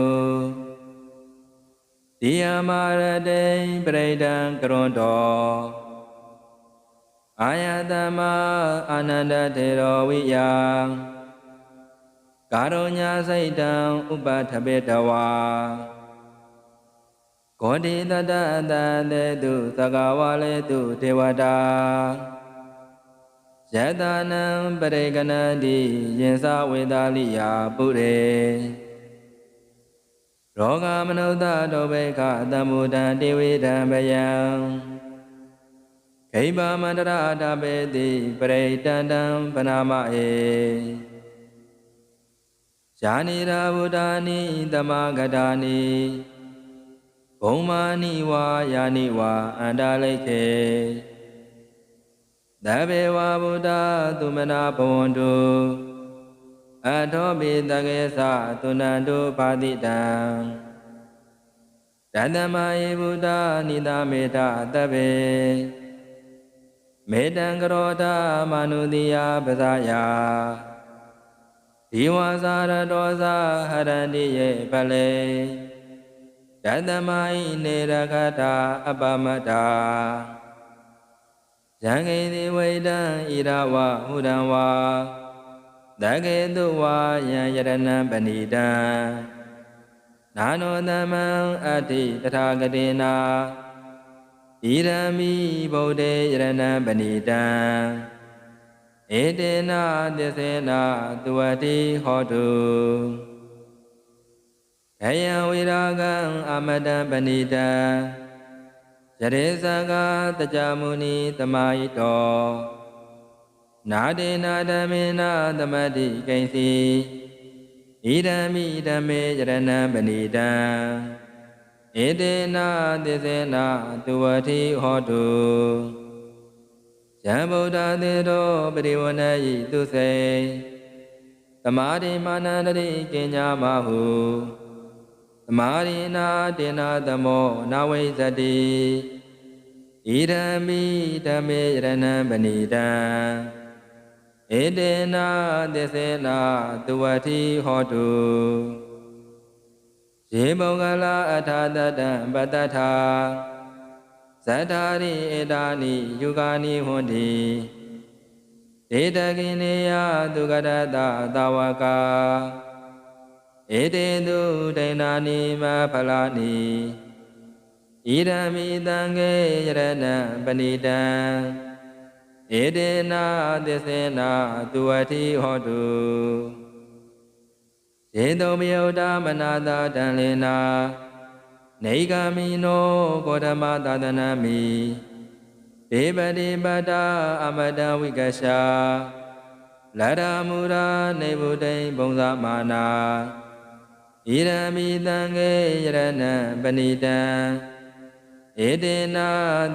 ဒီယမာရတေပရိဒံကရွန်တောအာယတမအာနန္ဒတေရောဝိယကာရုညစိတ်တံဥပထပေတဝါဂောတိတတအတတေတုသကဝါလေတုဒေဝတာယတနံပရိကဏတိယင်္စဝေသာလိယပုရေရောဂမနုဿတောဘေခသမ္မုဒံတိဝိဒံဘယံခိဗာမန္တရတပေတိပရိတန္တံပနာမဧယာနိရာဗုဒ္ဓာနိသမဂတာနိဘုံမာနိဝါယာနိဝါအန္တာလိခေသဗ္ဗေဝဗုဒ္ဓသုမနာဘဝန္တုအထောပိတကေသသုဏန္တုပါတိတံတတ္တမယေဗုဒ္ဓနိသမေတသဗ္ဗေ မေတံကရောဓမနုတိယပဇာယဒီဝါစာရတောဇာဟရန္တိယေပလေယတမိုင်းနေရခတာအပမတ္တာယံကိတိဝိတံဣရဝဟုရံဝါတကေတုဝါယံယရဏံပဏိတံနာနောသမံအတ္တိတထာဂတိနာဣရမိဗုဒ္ဓေယရဏံပဏိတံဧတေနသစ္စေနသူဝတိဟောတုခယံဝိရာဂံအမတံပဏိတံယရေဇဂတကြမုနိသမာယိတောနာတေနာဓမ္မေနသမတိကိဉ္စီဣဒံမိဓမ္မေယရဏံပဏိတံဧတေနသစ္စေနသူဝတိဟောတုယံဗုဒ္ဓသေတောပရိဝဏယိသူစေသမာဓိမာနန္တရိကင်ညာမဟုသမာရိနာတေနာသမောနာဝိဇ္ဇတိဣဒံမိဓမ္မေယရဏံပဏိတံဧတေနသစ္စေနသူဝတိဟောတုယေမောဂလာအထာတတံပတ္တထာဇတ္တာရိဧတာနိယုဂာနိဟွန်တိဧတကိနေယသူကရတသဝကာဧတေတုဒိဏာနိမဖလာနိဣရမိတံကေယရဏံပဏိတံဧတေနသစ္စေနသူဝတိဟောတုယေတုမယုဒမနာတတံလေနာနေဂမိနောကောဓမသာသနာမိဒေပတိပတ္တာအမတဝိကရှာလရမူရာနေဗုဒ္ဓိဘုံဇမာနာဣရမိတံကေယရဏံပဏိတံဧတေန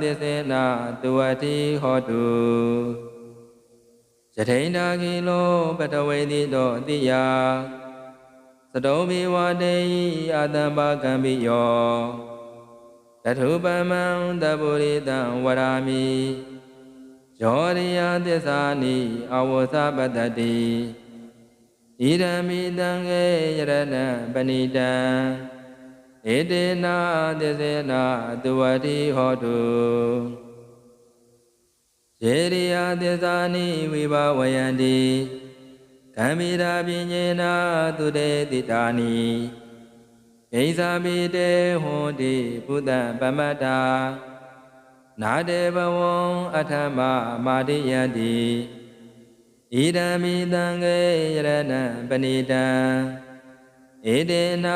သစ္စေနသူဝတိဟောတုယထိန္ဒာကိလောပတဝေတိတောအတိယသတောဘိဝတေယိအတံပါကံပိယောတထုပမံတပုရိတံဝရာမိယောရိယသစ္စာနိအဝသပတ္တိဣရမိတံကေယရဏံပဏိတံဧတေနသစ္စေနသူဝတိဟောတုယေရိယသစ္စာနိဝိဘဝယန္တိကံမိရာပညေနာသူတေတိတာနိဣဇာပိတေဟွန်တိဘုဒ္ဓပမတ္တာနာတေဘဝံအထမမာတိယတိဣဒံမိတံကေယရဏံပဏိတံဧတေန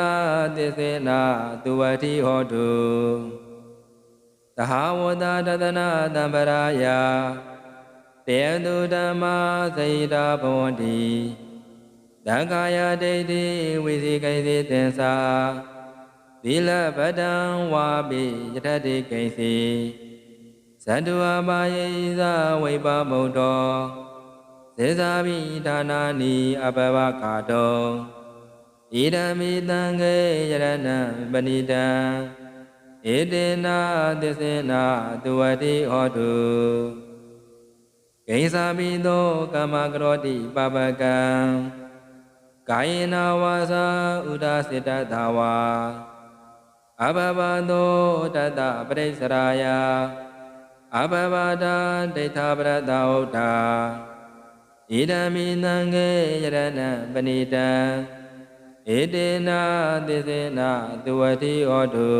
သစ္စေနသူဝတိဟောတုသဟဝတတတနာတံပရာယတေတုဓမ္မာစိတာဘဝန္တိသံဃာယဒိဋ္ဌိဝိသိကိသိသင်္စာသီလပတံဝါပိယထတိကိဉ္စီဇန္တုအပါယေဇဝိပမုဒ္ဒောသေဇာပိဒါနာနိအပဝကာတောဣဒံမိတံကေယရဏံပဏိတံဧတေနသစ္စေနသူဝတိဟောတုကိဉ္စာပိသောကမ္မကရောတိပပကံကာယေနဝါစာဥဒစေတသဝါအဘဘသောတတပရိစ္ဆရာယအဘဘဒာဒိဋ္ဌပရတဝဋ္ဌာဣဒံမိသံကေယရဏံပဏိတံဧတေနသစ္စေနသူဝတိဟောတု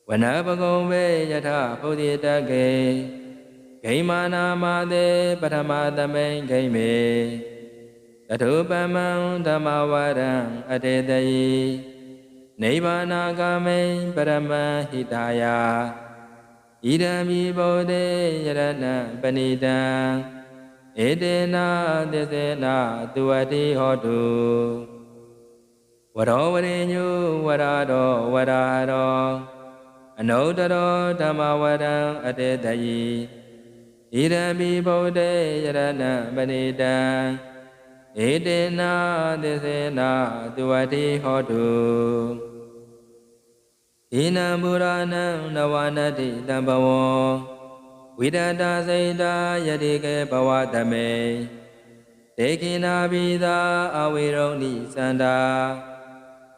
ဝနပကုံဝေယထဘုဒ္ဓိတကေဂိမာနာမသေပထမသမိန်ဂိမေတထုပမံဓမ္မဝရံအတေတယိနိဗ္ဗာနာဂမိန်ပရမဟိတာယဣဒံမိဗုဒ္ဓေယရဏံပဏိတံဧတေနသစ္စေနသူဝတိဟောတုဝရောဝရိညုဝရတောဝရရောအနုတ္တရောဓမ္မဝရံအတေတယိဣဒံမိဗုဒ္ဓေယရဏံပဏိတံဧတေနသစ္စေနသူဝတိဟောတုဣနံပုရာဏံနဝနတိတံဘဝံ ဝိဒတစိတ်တာယတိကေဘဝတမေဒေခိနာဘိသာအဝေရုံနိစန္ဒာ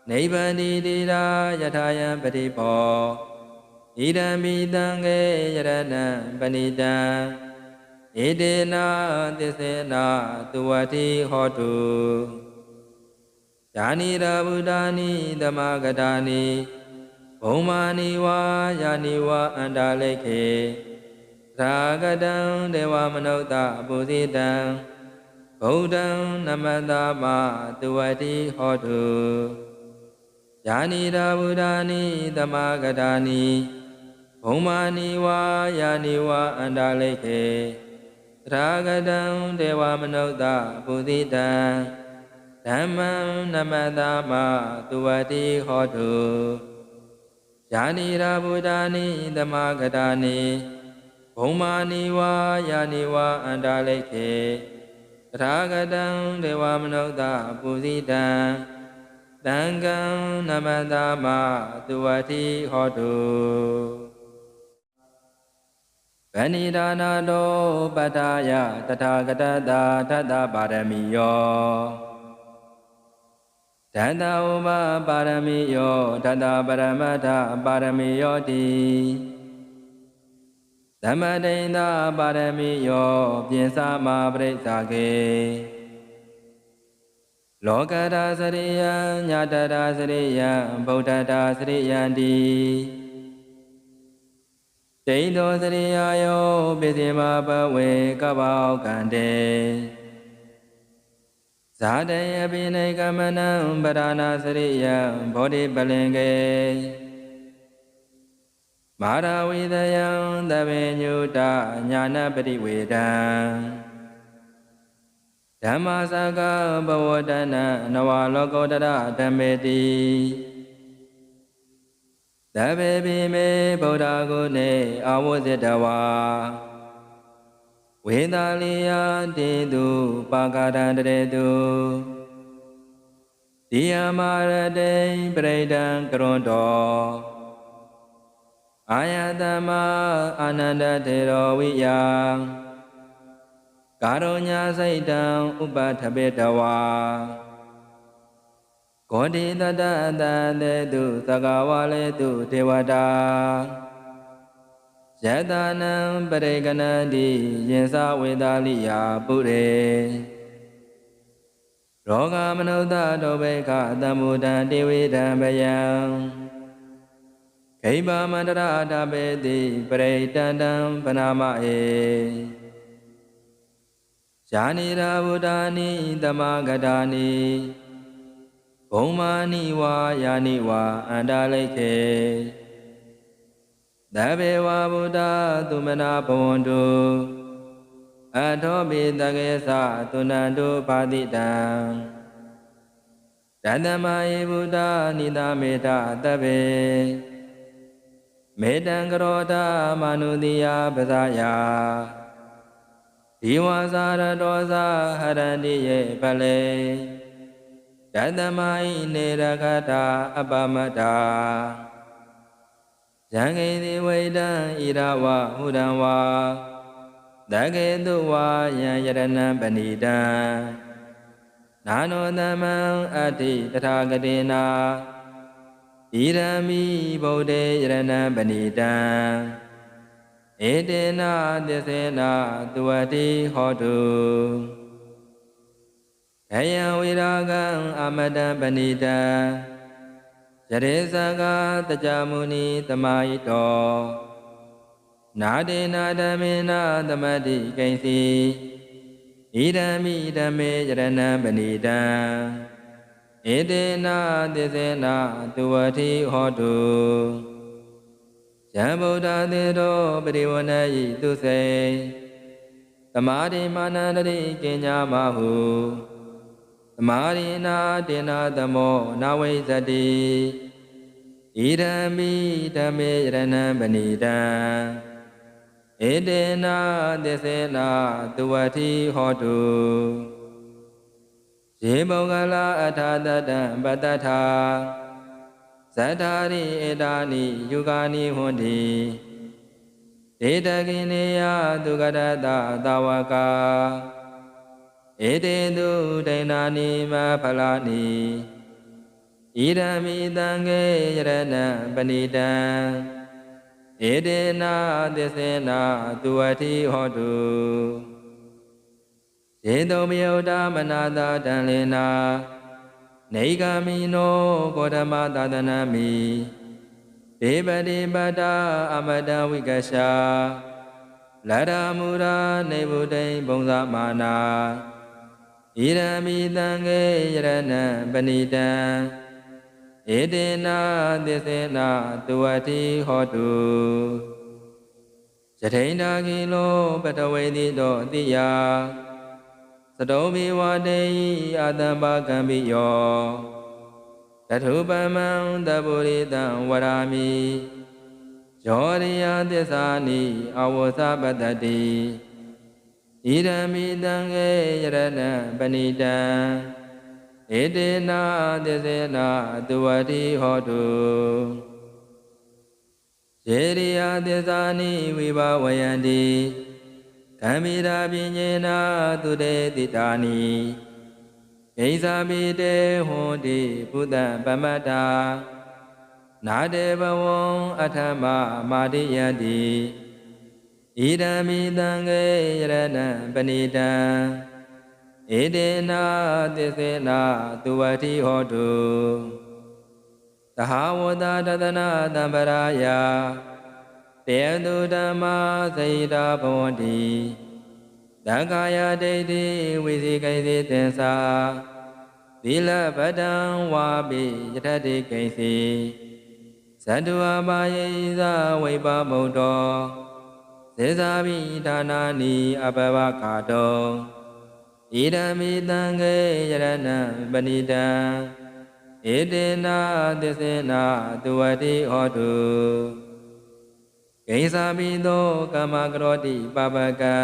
နိဗ္ဗန္တိတိရာယထာယံပတိဘောဣဒံမိတံကေယရဏံပဏိတံဣတေနာသစ္စေနာသူဝတိဟောတုယာနိရာဗုဒ္ဓာနိသမဂတာနိဘုံမာနိဝါယာနိဝါအန္တာလိခေရာဂတံဒေဝမနုဿပုဇိတံဗုဒ္ဓံနမတမသူဝတိဟောတုယာနိရာဗုဒ္ဓာနိသမဂတာနိဘုံမာနိဝါယာနိဝါအန္တာလိခေရာဂတံဒေဝမနုဿပုဇိတံဓမ္မံနမတမသူဝတိဟောတုယာနိရာဗုဒ္ဓာနိသမဂတာနိဘုံမာနိဝါယာနိဝါအန္တာလိခေရာဂတံဒေဝမနုဿပုဇိတံသံဃံနမတမသူဝတိဟောတုဗဏိဒါနာတောပတ္ထာယတထာဂတတာတတ္တပါရမီယောတတ္တဥပပါရမီယောတတ္တပရမတ္ထပါရမီယောတိသမတိန်သာပါရမီယောပြင်စမပရိစ္ဆာကေလောကတာစရိယံညတတာစရိယံဗုဒ္ဓတာစရိယံတိဒိဋ္ဌောစရိယာယောပိစိမဘဝေကဗ္ဗောကံတေဇာတယပိနေကမနံပရဏစရိယံဘောဓိပလင်ကေမာရဝိတယံသဗ္ဗညုတညာနပရိဝေဒံဓမ္မစကဘဝတနနဝလောကောတရဓမ္မေတိသဗ္ဗေပိမေဗုဒ္ဓဂုဏေအာဝုဇိတဝါဝေသာလိယတေတုပါကရန္တရေတုတိယမာရတေပရိဒံကရွန်တောအာယတမအာနန္ဒတေရောဝိယကာရုညစိတ်တံဥပထပေတဝါကောတိတတတတေတုသကဝါလေတုဒေဝတာယတနံပရိကဏံတိယင်္စဝေသာလိယပုရေရောဂမနုဿတောဘေခသမ္မုဒံတေဝေဒံဗယံခိဗမန္တရာတပေတိပရိတန္တံပနာမဧယာနိရာဗုဒ္ဓာနိသမဂတာနိဘုံမာနိဝါယာနိဝါအန္တာလိခေသဗ္ဗေဝဗုဒ္ဓသုမနာဘဝန္တုအထောပိတကေသသုဏန္တုပါတိတံတတမယေဗုဒ္ဓနိသမေတသဗ္ဗေမေတံကရောဓမာနုတိယပဇာယဒီဝါစာရတောဇာဟရန္တိယေပလေတတမဟိနေရခတာအပမတ္တာယံခေတိဝိတံဣရဝဟုရံဝါတကေတုဝါယံယရဏံပဏိတံနာနောသမံအတ္တိတထာဂတိနာဣရမိဗုဒ္ဓေယရဏံပဏိတံဧတေနာသစ္စေနာသူဝတိဟောတုခယံဝိရာဂံအမတံပဏိတံယရေဇဂတကြမုနိသမာယိတောနာတေနာဓမ္မေနာသမတိကိဉ္စီဣဒံမိဓမ္မေယရဏံပဏိတံဧတေနာသစ္စေနာသူဝတိဟောတုယံဗုဒ္ဓသေတောပရိဝဏယိသူစေသမာဓိမာနန္တရိကိညာမဟုသမာရိနာတေနာသမောနာဝိဇ္ဇတိဣဒံမိဓမ္မေယရဏံပဏိတံဧတေနာသစ္စေနာသူဝတိဟောတုယေမောဂလာအထာတတံပတ္တထာဇတ္ထာရိဧတာနိယုဂာနိဟွန်တိဒေ တကိနေယသူကရတသဝကာဧတေတုဒိဏာနိမဖလာနိဣရမိတံခေယရဏံပဏိတံဧတေနာသစ္စေနာသူဝတိဟောတုေတုမယုဒမနာတာတံလေနာနေဂမိနောကောဓမသာသနာမိဒေပတိပတ္တာအမတဝိကရှာလရမူရာနေဗုဒိံဘုံဇမာနာဣရမိတံခေယရဏံပဏိတံဧတေနာသစ္စေနာသူဝတိဟောတုယထိန္ဒာကိလောပတဝေတိတောအတိယသတောမိဝတေယအာတံပါကံပိယောတထုပမံတပုရိတံဝရာမိယောရိယသစ္စာနိအဝသပတ္တိဣရမိတံခေယရဏံပဏိတံဧတေနာသစ္စေနာသူဝတိဟောတုယေရိယသစ္စာနိဝိဘဝယန္တိကံမိရာပညေနာသူတေတိတာနိဣဇာပိတေဟောတိဘုဒ္ဓပမတ္တာနာတေဘဝံအထမမာတိယတိဣဒံမိတံခေယရဏံပဏိတံဧတေနာသစ္စေနာသူဝတိဟောတုသဟဝတတတနာတံပရာယတေတုဓမ္မာစိတာဘဝန္တိသံဃာယဒိဋ္ဌိဝိသိကိသိသင်္စာသီလပတံဝါပိယထတိကိသိသတ္တဝါပါယေသဝိပမုတ်တောသေဇာပိဒါနာနိအပဝကာတောဣဒံမိတံခေယရဏံပဏိတံဧတေနာသစ္စေနာသူဝတိဟောတုကိစ္ဆာပိသောကမ္မကရောတိပပကံ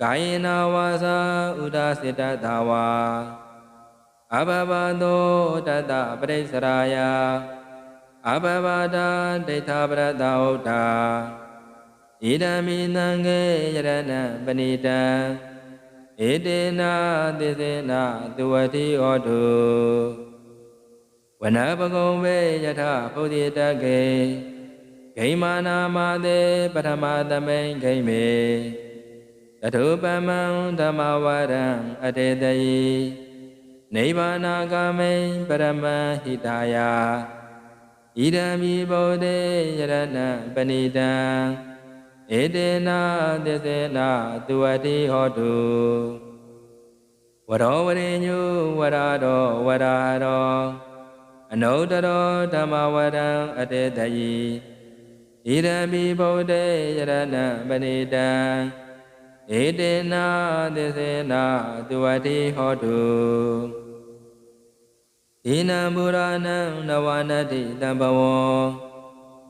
ကာယေနဝါစာဥဒာစေတသာဝါအဘဘသောတတပရိစ္ဆရာယအဘဘတာဒိဋ္ဌပရတဝတ္တာဣဒံမိတံခေယရဏံပဏိတံဧတေနာသစ္စေနာသူဝတိဟောတုဝနပကုံဝေယထဘုဒ္ဓိတကေဂိမာနာမသေပထမသမိန်ဂိမေတထုပမံဓမ္မဝရံအတေတယိနိဗ္ဗာနာဂမိန်ပရမဟိတာယဣဒံမိဗုဒ္ဓေယရဏံပဏိတံဧတေနာသစ္စေနာသူဝတိဟောတုဝရောဝရိညုဝရတောဝရရောအနုတ္တရောဓမ္မဝရံအတေတယိဣဒံမိဗုဒ္ဓေယရဏံပဏိတံဧတေနာသစ္စေနာသူဝတိဟောတုဣနံပုရာဏံနဝနတိတံဘဝံ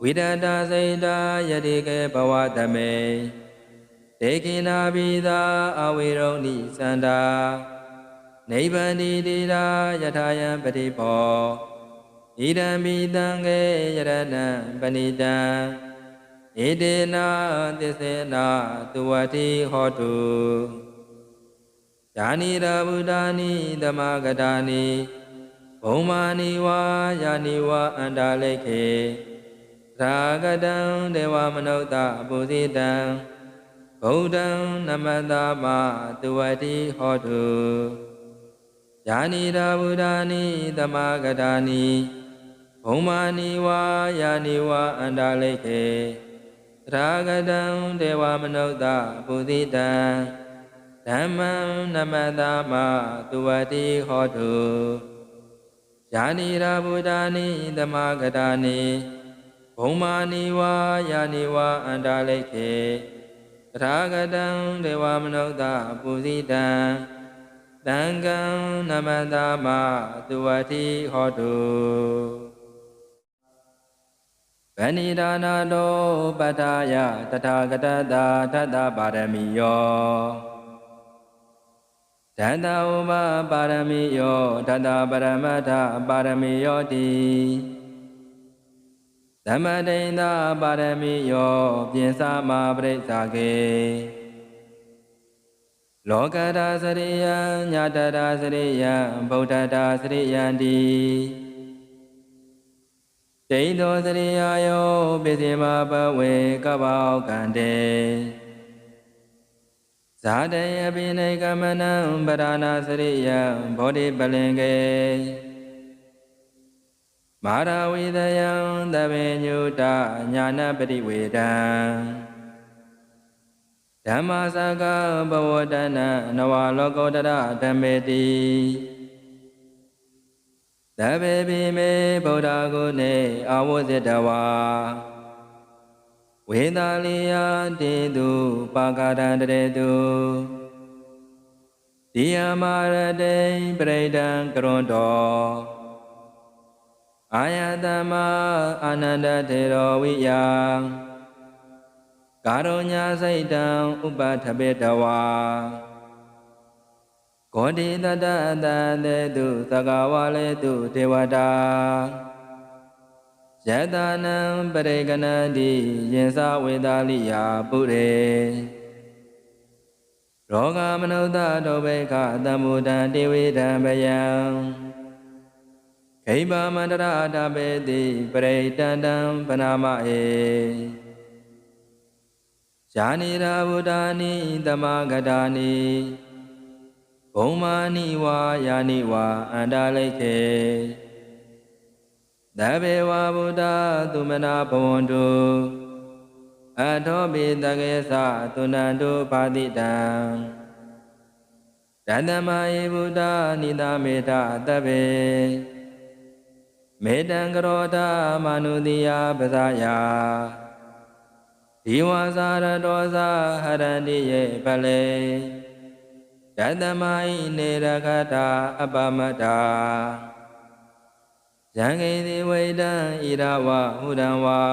ဝိဒတာစိတာယတိကေဘဝတမေဒေကိနာပိသာအဝေရုံနိသန္တာနိဗ္ဗန္တိတိရာယထာယံပတိဘောဣဒံမိတံခေယရဏံပဏိတံဧတေနာသစ္စေနာသူဝတိဟောတုယာနိရဗုဒ္ဓာနိသမဂတာနိဘုံမာနိဝါယာနိဝါအန္တလိခေရာဂတံဒေဝမနုဿပုဇိတံဗုဒ္ဓံနမတမသူဝတိဟောတုယာနိရဗုဒ္ဓာနိသမဂတာနိဘုံမာနိဝါယာနိဝါအန္တလိခေရာဂတံဒေဝမနုဿပုဇိတံဓမ္မံနမတမသူဝတိဟောတုယာနိရဗုဒ္ဓာနိသမဂတာနိဘုံမာနိဝါယာနိဝါအန္တလိခေရာဂတံဒေဝမနုဿပုဇိတံသံဃံနမတမသူဝတိဟောတုဗဏိဒါနာတောပတ္ထာယတထာဂတတာထတ္တပါရမီယောဓတ္တဥပပါရမီယောဓတ္တပရမတ္ထပါရမီယောတိသ သမတိန်သာပါရမီယောပြင်စာမပရိစ္ဆာကေလောကတာစရိယံညာတတာစရိယံဗုဒ္ဓတာစရိယံတိဒိဋ္ဌောစရိယယောပိစိမဘဝေကဗ္ဗောကံတေဇာတယပိနေကမနံပရဏစရိယံဘောဓိပလင်ကေမာရဝိတယံသဗ္ဗညုတညာနပရိဝေဒံဓမ္မစကဘဝတနနဝလောကောတရဓမ္မေတိသဗ္ဗေပိမေဗုဒ္ဓဂုဏေအာဝဇိတဝါဝေသာလိယတေတုပါကရန္တရေတုဒီယမာရတေပရိဒံကရွန်တောအာယတမအာနန္ဒတေရောဝိယကာရုညစိတ်တံဥပထပေတဝါဂောတိတတအတတေတုသကဝါလေတုဒေဝတာယတနံပရိကဏတိယင်္စဝေသာလိယပုရေရောဂမနုဿတောဘေခသမ္မုဒံတေဝေဒံဗယံခိဗာမန္တရာတပေတိပရိတန္တံပနာမဧယာနိရာဗုဒ္ဓာနိသမဂတာနိဘုံမာနိဝါယာနိဝါအန္တလိခေသဗ္ဗေဝဗုဒ္ဓသုမနာဘဝန္တုအထောပိတကေသသုဏန္တုပါတိတံတတမယေဗုဒ္ဓနိသမေတသဗ္ဗေမေတံကရောဓမနုတိယပဇာယဒီဝါစာရတောဇာဟရန္တိယေပလေတတမဟိနေရခတာအပမတ္တာယံကိတိဝိဒံဣရဝဟုရံဝါ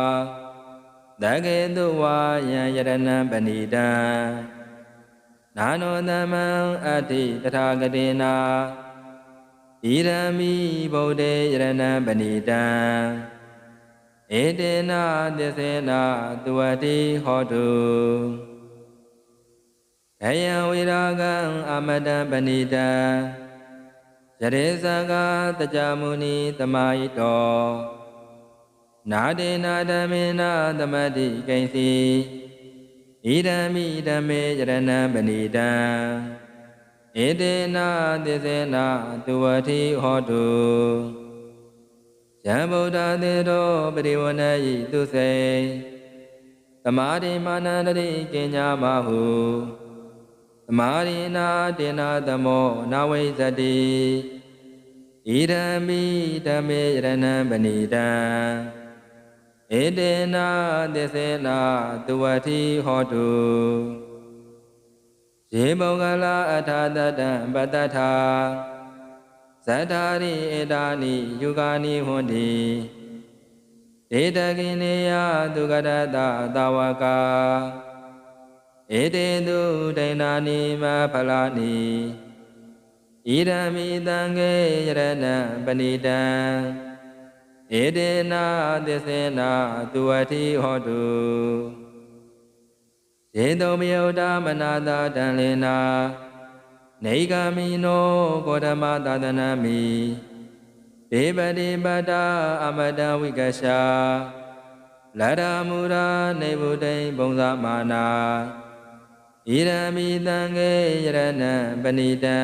တကေတုဝါယံယရဏံပဏိတံနာနောသမံအတ္တိတထာဂတိနာဣရမိဗုဒ္ဓေယရဏံပဏိတံဧတေနသစ္စေနသူဝတိဟောတုအယံဝိရာဂံအမတံပဏိတံယရေဇဂတကြမုနိသမာယိတောနာတေနာဓမ္မေနသမတိကိဉ္စီဣဒံမိဓမ္မေယရဏံပဏိတံဧတေနသစ္စေနသူဝတိဟောတုယံဗုဒ္ဓသေတောပရိဝဏယိသူစေသမာဓိမာနန္တရိကိညာမဟုသမာရိနာတေနာသမောနဝိဇ္ဇတိဣဒံမိဓမ္မေယရဏံပဏိတံဧတေနသစ္စေနသူဝတိဟောတုယေမောဂလာအထာတတံပတ္တထာဇတ္တာရိဧတာနိယုဂာနိဟွန်တိဒေတကိနေယသူကရတသဝကာဧတေတုဒိဏာနိမဖလာနိဣရမိတံကေယရဏံပဏိတံဧတေနသစ္စေနသူဝတိဟောတုယေတုမယုဒ္ဓမနာတတံလေနာနေဂမိနောကောဓမသာသနာမိဒေပတိပတ္တာအမတဝိကရှာလရမူရာနေဗုဒ္ဓိဘုံဇမာနာဣရမိတံကေယရဏံပဏိတံ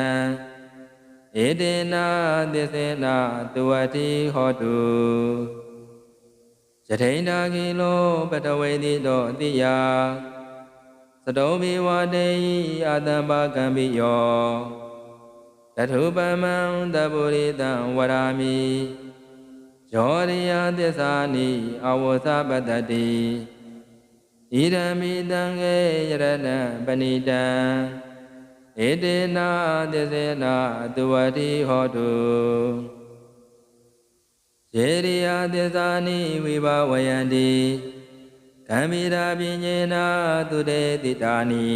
ဧတေနသစ္စေနသူဝတိဟောတုယထိန္ဒာကိလောပတဝေတိတောအတိယသတောဘိဝတေယအာတံပါကံပိယောတထုပမံတပုရိတံဝရာမိယောရိယသစ္စာနိအဝသပတ္တိဣရမိတံကေယရဏံပဏိတံဧတေနသစ္စေနသူဝတိဟောတုယေရိယသစ္စာနိဝိဘဝယန္တိကံမိရာပိညေနာသူတေတိတာနိ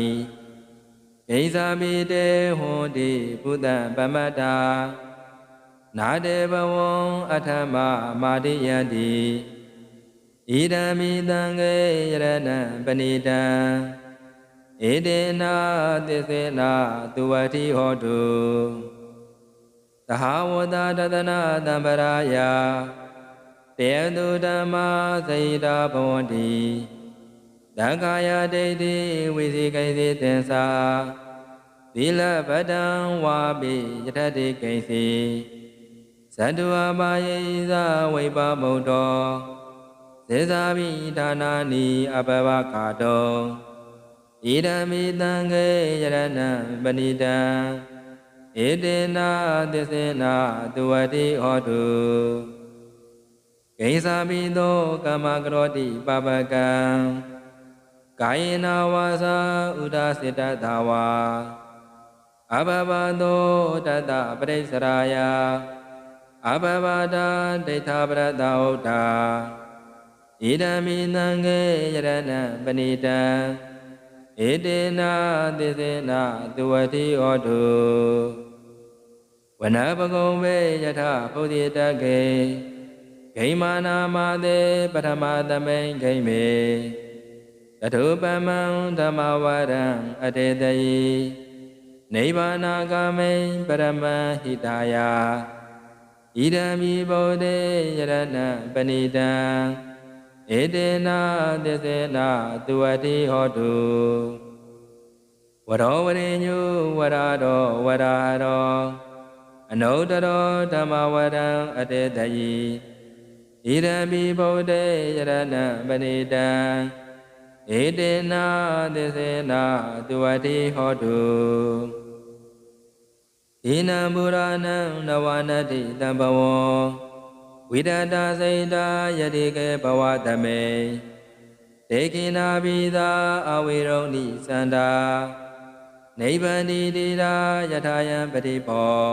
ဣဇာပိတေဟွန်တိဘုဒ္ဓံပမတ္တာနာတေဘဝံအထမမာတိယန္တိဣ ဣဒံမိသံဃေယရဏံပဏိတံဧတေနာသစ္စေနာသူဝတိဟောတုသဟဝတတသနာတံပရာယတေတုဓမ္မာသဟိတာဘဝန္တိသံဃာယဒိဋ္ဌိဝိသိကိသိသင်္စာသီလပတံဝါပိယထတိကိဉ္စီသတ္တဝါပါယေသဝိပါမုဒ္ဒောသေဇာပိဒါနာနိအပဝကာတောဣဒံမိသံဃေယရဏံပဏိတံဧတေနာသစ္စေနာသူဝတိဟောတုကိဉ္စာပိသောကမ္မကရောတိပပကံကာယေနဝါစာဥဒစေတသဝါအဘဘသောတတပရိစ္ဆရာယအဘဘတာဒိဋ္ဌပရတဥဒ္ဓဣဒံမိသံဃေယရဏံပဏိတံဧတေနာသစ္စေနာသူဝတိဟောတုဝနပကုံဝေယထဘုဒ္ဓိတကေဂိမာနာမသေပထမသမိန်ဂိမေတထုပမံဓမ္မဝရံအတေတယိနိဗ္ဗာနာဂမိန်ပရမဟိတာယဣဒံမိဗုဒ္ဓေယရဏံပဏိတံဧတေနာသစ္စေနာသူဝတိဟောတုဝရောဝရိညုဝရတောဝရဟရောအနုတ္တရောဓမ္မဝရံအတေတယိဣဒံမိဗုဒ္ဓေယရဏံပဏိတံဧတေနာသစ္စေနာသူဝတိဟောတုဣနံပုရဏံနဝနတိတံဘဝံဝိဒတာစိတာယတိကေဘဝတမေဒေကိနာပိသာအဝေရုံနိသန္တာနိဗ္ဗန္တိတိရာယထာယံပတိဘော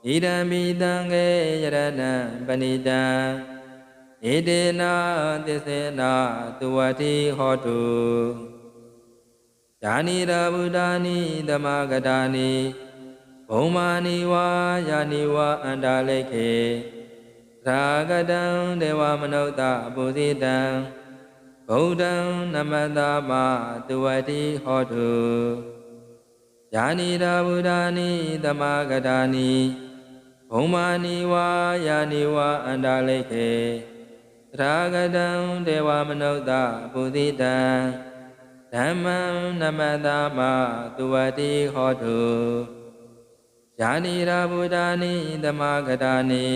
ဣဒံမိသံဃေယရဏံပဏိတံဧတေနာသစ္စေနာသူဝတိဟောတုယာနိရာဗုဒ္ဓာနိသမဂတာနိဘုံမာနိဝါယာနိဝါအန္တာလိခေရာဂတံဒေဝမနုဿပုဇိတံဗုဒ္ဓံနမတမသူဝတိဟောတုယာနိရာဗုဒ္ဓာနိသမဂတာနိဘုံမာနိဝါယာနိဝါအန္တာလိခေရာဂတံဒေဝမနုဿပုဇိတံဓမ္မံနမတမသူဝတိဟောတုယာနိရာဗုဒ္ဓာနိသမဂတာနိ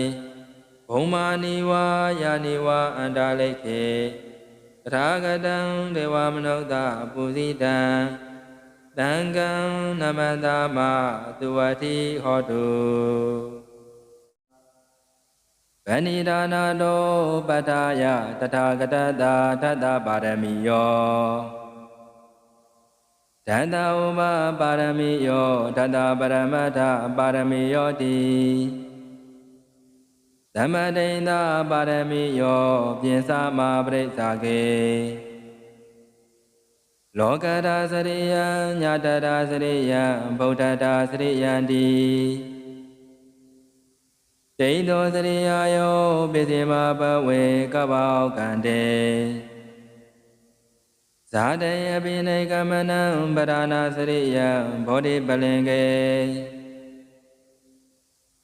ဘုံမာနိဝါယာနိဝါအန္တာလိခေရာဂတံဒေဝမနုဿပုဇိတံသံဃံနမတမသူဝတိဟောတုဗဏိဒါနာတောပတ္ထာယတထာဂတတာတတပါရမီယောဓတ္တဥပပါရမီယောဓတ္တပရမတ္ထပါရမီယောတိသမတိန်သာပါရမီယောပြင်စမပရိစ္ဆာကေလောကတာစရိယံညတတာစရိယံဗုဒ္ဓတာစရိယံတိဒိဋ္ဌောစရိယာယောပိစိမဘဝေကဗ္ဗောကံတေဇာတယပိနေကမနံပရဏစရိယံဘောဓိပလင်ကေ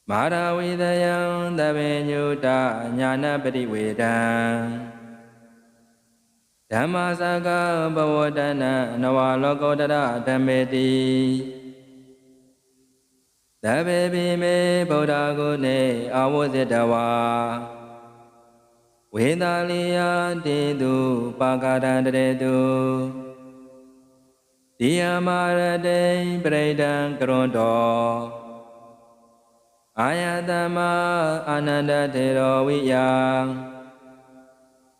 မာရဝိတယံသဗ္ဗညုတညာနပရိဝေဒံဓမ္မစကဘဝတနနဝလောကောတရဓမ္မေတိသဗ္ဗေပိမေဗုဒ္ဓဂုဏေအာဝဇိတဝါဝေသာလိယတေတုပါကရန္တရေတုတိယမာရတေပရိဒံကရွန်တောအာယတမအာနန္ဒတေရောဝိယ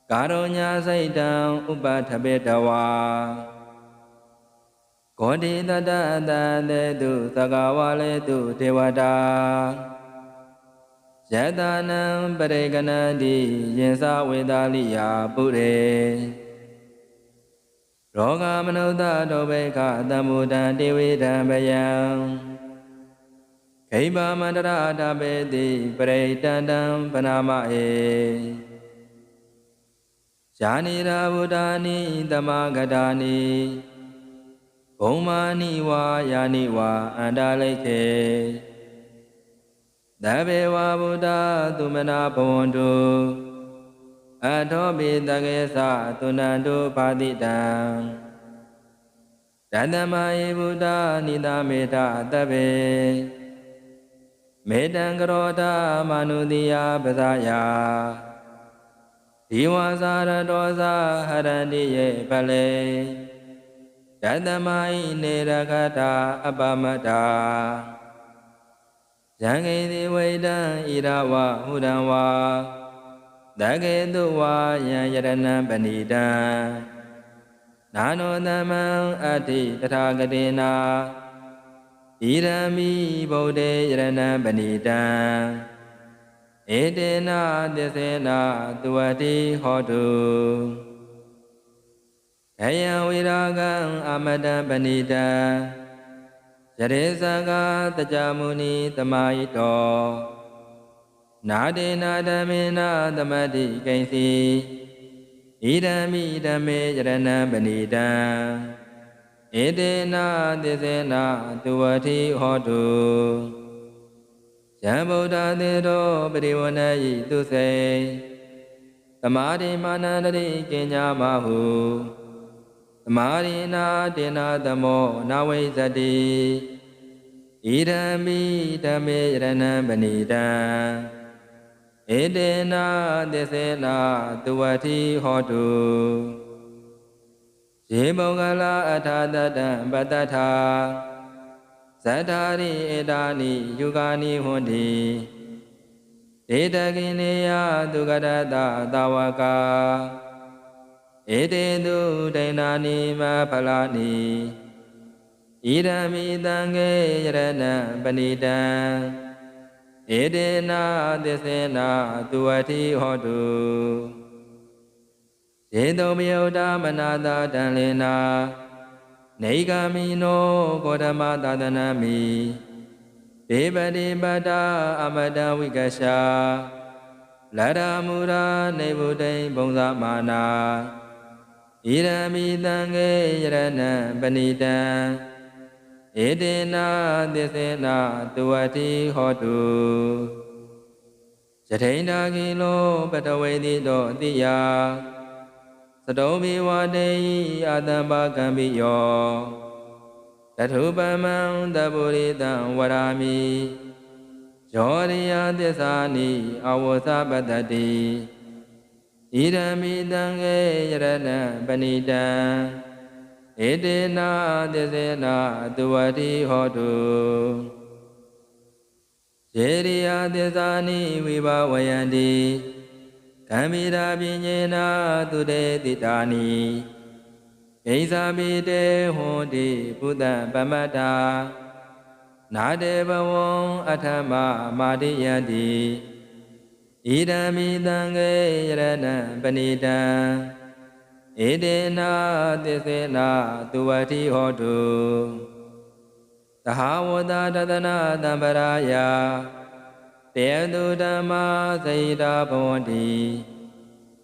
ကာရုညစိတ်တံဥပထပေတဝါကောတိတတတတေတုသကဝါလေတုဒေဝတာယတနံပရိကဏတိယင်္စဝေသာလိယပုရေရောဂမနုဿတောဘေခသမ္မုဒံတေဝေဒံဗယံခိဗမန္တရာတပေတိပရိတန္တံပနာမဧ Yani Rabudani Damagadani Bhumani wa Yani wa Andaleke Dabewa Buddha Dumana Bhavantu Adhobi Dagesa Tunandu Padidam Dandamai Buddha Nidameta Dabe Medangaroda Manudiya Bazaya Diwasara Dosa Harandiye Pale Dandamai Nirakata Abamata Jangedi Vedan Irawa Hudanwa Dageduwa Yayarana Banida Nano Namang Ati Tathagadena Irami Bodhe Yarana Banida Edena Desena Tuati Hodu Kaya Viragang Amada Banida Jaresaga Tajamuni Tamaito Nadena Damena Damadi Kaisi Idami Dame Yarana Banida Edena Desena Tuati Hodu Jambuddha Dedo Pariwanayi Tuse Tamari Manadari Kenya Mahu Tamari Na Dena Damo Nawe Zadi Idami Dame Yarana Banida Edena Desena Tuati Hodu Jibogala Atadada Batata Sadari Edani Yugani Hundi Edagineya Dugadada Dawaka Ededu Dainani Mapalani Idami Dange Yarana Banida Edena Desena Tuati Hodu Jedomyoda Manada Danlena Negamino Kodama Dadanami Devadi Bada Amada Vigasha Ladamura Nebude Bonza Mana Irami Dange Yarana Banida Edena Desena Tuati Hodu Jatainda Gilo Patawedi Do Diya Sadomi Wadei Adamba Gambiyo Tatubamang Daburidan Warami Joriya Desani Awasabadadi Idami Dange Yarana Banida Edena Desena Tuati Hodu Jeriya Desani Vibhavayandi Kamira Binyena Tude Titani Eisabide Hondi Buddha Bamata Nade Bawon Atama Madhyadi Idami Dange Yarana Banida Edena Desena Tuati Hodu Tahawada Dadana Dambaraya Tedu Dhamma Saida Bhavandi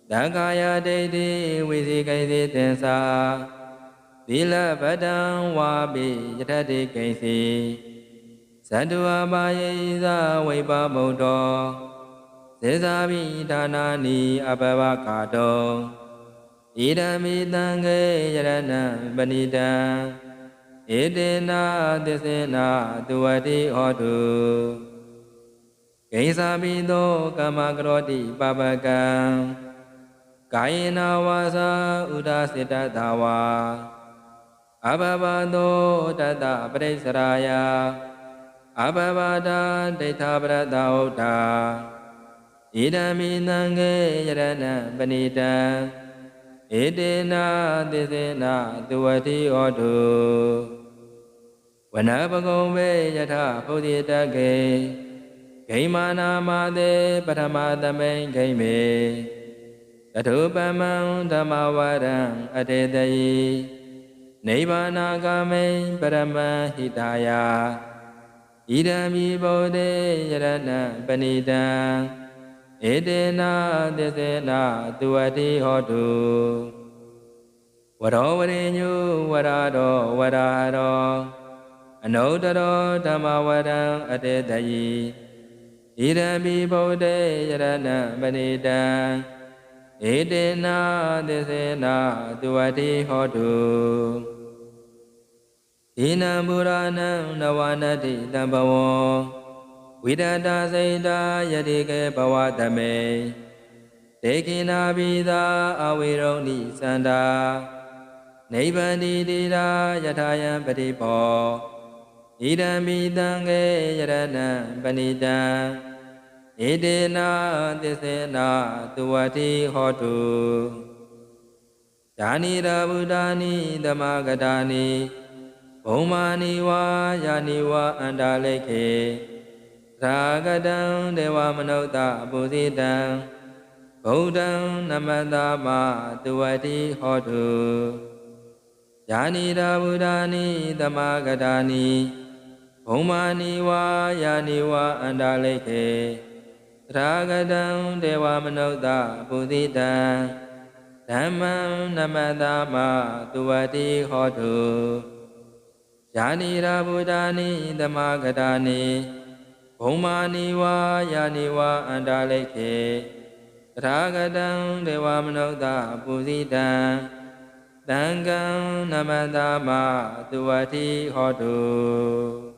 Dagaya Deidi Visikaisi Tensa Dila Badang Wabi Yatati Kaisi Sadhu Abayisa Vaipa Bodho Sesavi Dhanani Abhavakado Idami Dange Yarana Banida Edena Desena Tuati Hodu Kaisabido Kamagrodi Babagam Kaina Vasa Udasita Dawa Abhavado Tata Presaraya Abhavada Deta Bradauta Idami Nange Yarana Banida Edena Desena Tuati Hodu Vanabagome Yata Puditake Gaimana Made Patamadame Gaime Tatupamang Dhammavarang Adedayi Nibbana Game Parama Hitaya Idami Bodhe Yarana Banida ဧတေနာသစ္စေနာသူဝတိဟောတုဝရောဝရိညုဝရတောဝရရောအနုတ္တရောဓမ္မဝရံအတေတယိဣရပိဗုဒ္ဓေယရဏံပဏိတံဧတေနာသစ္စေနာသူဝတိဟောတုဣနံပုရဏံနဝနတိတံဘဝံဝိဒတာစိတ်တာယတိကေဘဝတမေဒေကိနာပိသာအဝေရုံနိသန္တာနိဗ္ဗန္တိတိရာယထာယံပတိဘောဣဒံမိတံကေယရဏံပဏိတံဧတေနာသစ္စေနာသူဝတိဟောတုယာနိရာဗုဒ္ဓာနိသမဂတာနိဘုံမာနိဝါယာနိဝါအန္တာလိခေရာဂတံဒေဝမနုဿပုဇိတံဗုဒ္ဓံနမတမသူဝတိဟောတုယာနိရာဗုဒ္ဓာနိသမဂတာနိဘုံမာနိဝါယာနိဝါအန္တာလိခေရာဂတံဒေဝမနုဿပုဇိတံဓမ္မံနမတမသူဝတိဟောတုယာနိရာဗုဒ္ဓာနိသမဂတာနိဘုံမာနိဝါယာနိဝါအန္တာလိခေရာဂတံဒေဝမနုဿပုဇိတံသံဃံနမတမသူဝတိဟောတု